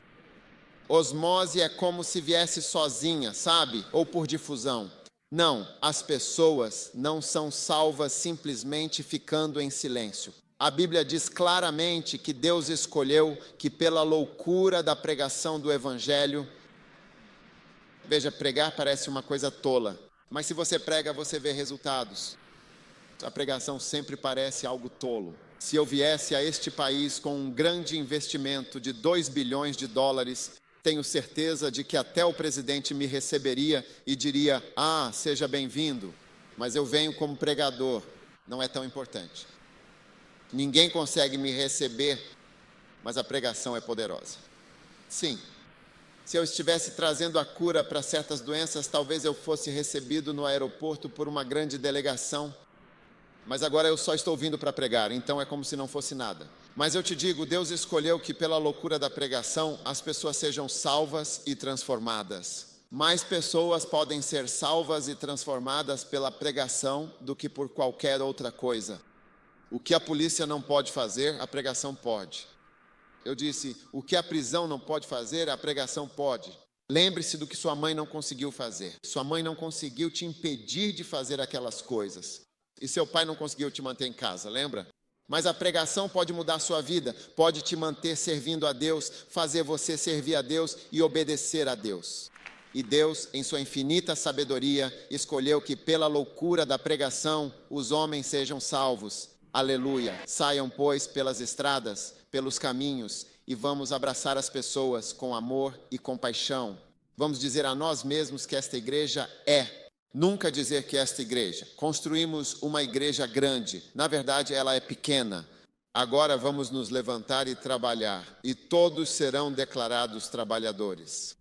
Osmose é como se viesse sozinha, sabe? Ou por difusão. Não, as pessoas não são salvas simplesmente ficando em silêncio. A Bíblia diz claramente que Deus escolheu que pela loucura da pregação do Evangelho, veja, pregar parece uma coisa tola, mas se você prega, você vê resultados. A pregação sempre parece algo tolo. Se eu viesse a este país com um grande investimento de 2 bilhões de dólares, tenho certeza de que até o presidente me receberia e diria: ah, seja bem-vindo, mas eu venho como pregador, não é tão importante. Ninguém consegue me receber, mas a pregação é poderosa. Sim, se eu estivesse trazendo a cura para certas doenças, talvez eu fosse recebido no aeroporto por uma grande delegação, mas agora eu só estou vindo para pregar, então é como se não fosse nada. Mas eu te digo, Deus escolheu que pela loucura da pregação as pessoas sejam salvas e transformadas. Mais pessoas podem ser salvas e transformadas pela pregação do que por qualquer outra coisa. O que a polícia não pode fazer, a pregação pode. Eu disse, o que a prisão não pode fazer, a pregação pode. Lembre-se do que sua mãe não conseguiu fazer. Sua mãe não conseguiu te impedir de fazer aquelas coisas. E seu pai não conseguiu te manter em casa, lembra? Mas a pregação pode mudar a sua vida, pode te manter servindo a Deus, fazer você servir a Deus e obedecer a Deus. E Deus, em sua infinita sabedoria, escolheu que pela loucura da pregação os homens sejam salvos. Aleluia! Saiam, pois, pelas estradas, pelos caminhos, e vamos abraçar as pessoas com amor e compaixão. Vamos dizer a nós mesmos que esta igreja é. Nunca dizer que esta igreja. Construímos uma igreja grande. Na verdade, ela é pequena. Agora vamos nos levantar e trabalhar. E todos serão declarados trabalhadores.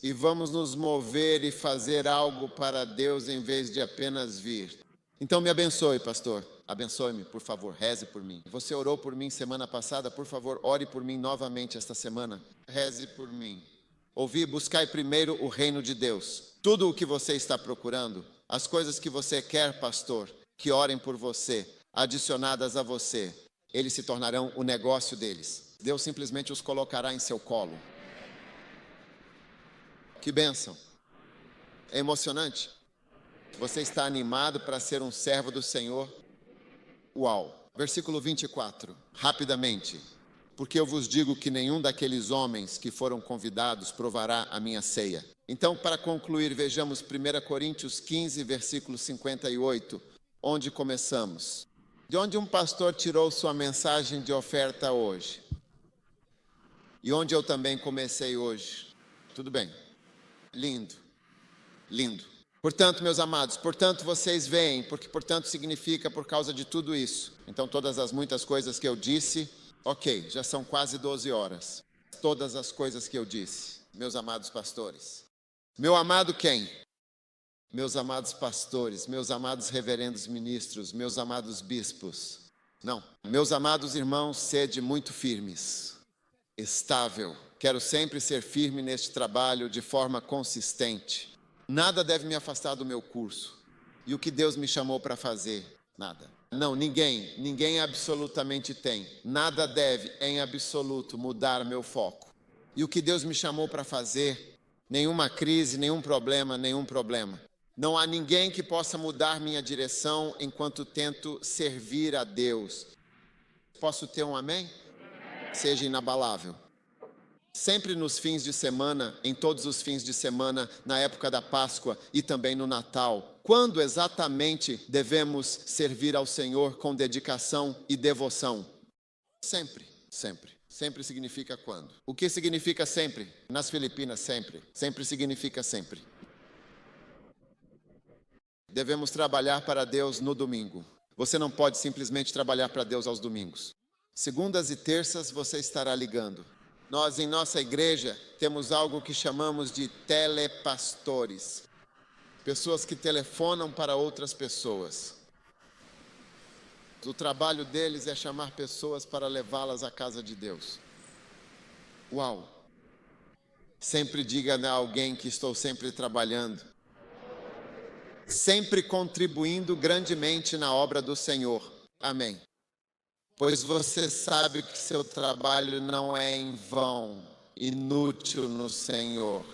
E vamos nos mover e fazer algo para Deus em vez de apenas vir. Então me abençoe, pastor. Abençoe-me, por favor. Reze por mim. Você orou por mim semana passada. Por favor, ore por mim novamente esta semana. Reze por mim. Ouvi, buscai primeiro o reino de Deus. Tudo o que você está procurando, as coisas que você quer, pastor, que orem por você, adicionadas a você, eles se tornarão o negócio deles. Deus simplesmente os colocará em seu colo. Que bênção. É emocionante. Você está animado para ser um servo do Senhor? Uau. Versículo 24, rapidamente. Porque eu vos digo que nenhum daqueles homens que foram convidados provará a minha ceia. Então, para concluir, vejamos 1 Coríntios 15, versículo 58, onde começamos. De onde um pastor tirou sua mensagem de oferta hoje? E onde eu também comecei hoje. Tudo bem. Lindo. Lindo. Portanto, meus amados, portanto vocês veem, porque portanto significa por causa de tudo isso. Então, todas as muitas coisas que eu disse, ok, já são quase 12 horas. Todas as coisas que eu disse, meus amados pastores. Meu amado quem? Meus amados pastores, meus amados reverendos ministros, meus amados bispos. Não, meus amados irmãos, sede muito firmes, estável. Quero sempre ser firme neste trabalho de forma consistente. Nada deve me afastar do meu curso. E o que Deus me chamou para fazer? Nada. Não, ninguém absolutamente tem. Nada deve, em absoluto, mudar meu foco. E o que Deus me chamou para fazer? Nenhuma crise, nenhum problema. Não há ninguém que possa mudar minha direção enquanto tento servir a Deus. Posso ter um amém? Seja inabalável. Sempre nos fins de semana, em todos os fins de semana, na época da Páscoa e também no Natal. Quando exatamente devemos servir ao Senhor com dedicação e devoção? Sempre, sempre. Sempre significa quando. O que significa sempre? Nas Filipinas, sempre. Sempre significa sempre. Devemos trabalhar para Deus no domingo. Você não pode simplesmente trabalhar para Deus aos domingos. Segundas e terças você estará ligando. Nós, em nossa igreja, temos algo que chamamos de telepastores. Pessoas que telefonam para outras pessoas. O trabalho deles é chamar pessoas para levá-las à casa de Deus. Uau! Sempre diga a alguém que estou sempre trabalhando. Sempre contribuindo grandemente na obra do Senhor. Amém. Pois você sabe que seu trabalho não é em vão. inútil no Senhor.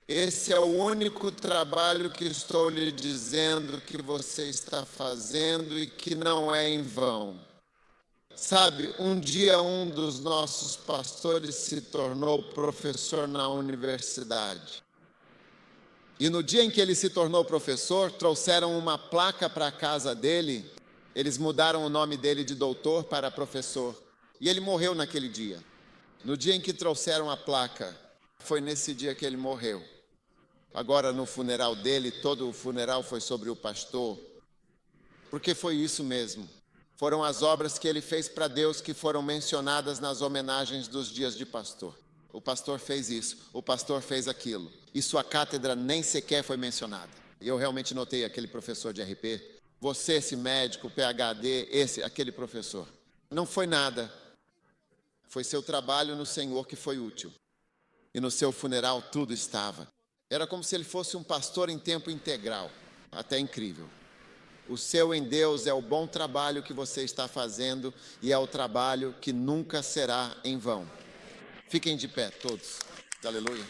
Esse é o único trabalho que estou lhe dizendo que você está fazendo e que não é em vão. Sabe, um dia um dos nossos pastores se tornou professor na universidade. E no dia em que ele se tornou professor, trouxeram uma placa para a casa dele. Eles mudaram o nome dele de doutor para professor. E ele morreu naquele dia. No dia em que trouxeram a placa, foi nesse dia que ele morreu. Agora, no funeral dele, todo o funeral foi sobre o pastor. Porque foi isso mesmo. Foram as obras que ele fez para Deus que foram mencionadas nas homenagens dos dias de pastor. O pastor fez isso, o pastor fez aquilo. E sua cátedra nem sequer foi mencionada. E eu realmente notei aquele professor de RP. Você, esse médico, PhD, aquele professor. Não foi nada. Foi seu trabalho no Senhor que foi útil. E no seu funeral tudo estava. Era como se ele fosse um pastor em tempo integral. Até incrível. O seu em Deus é o bom trabalho que você está fazendo e é o trabalho que nunca será em vão. Fiquem de pé, todos. Aleluia.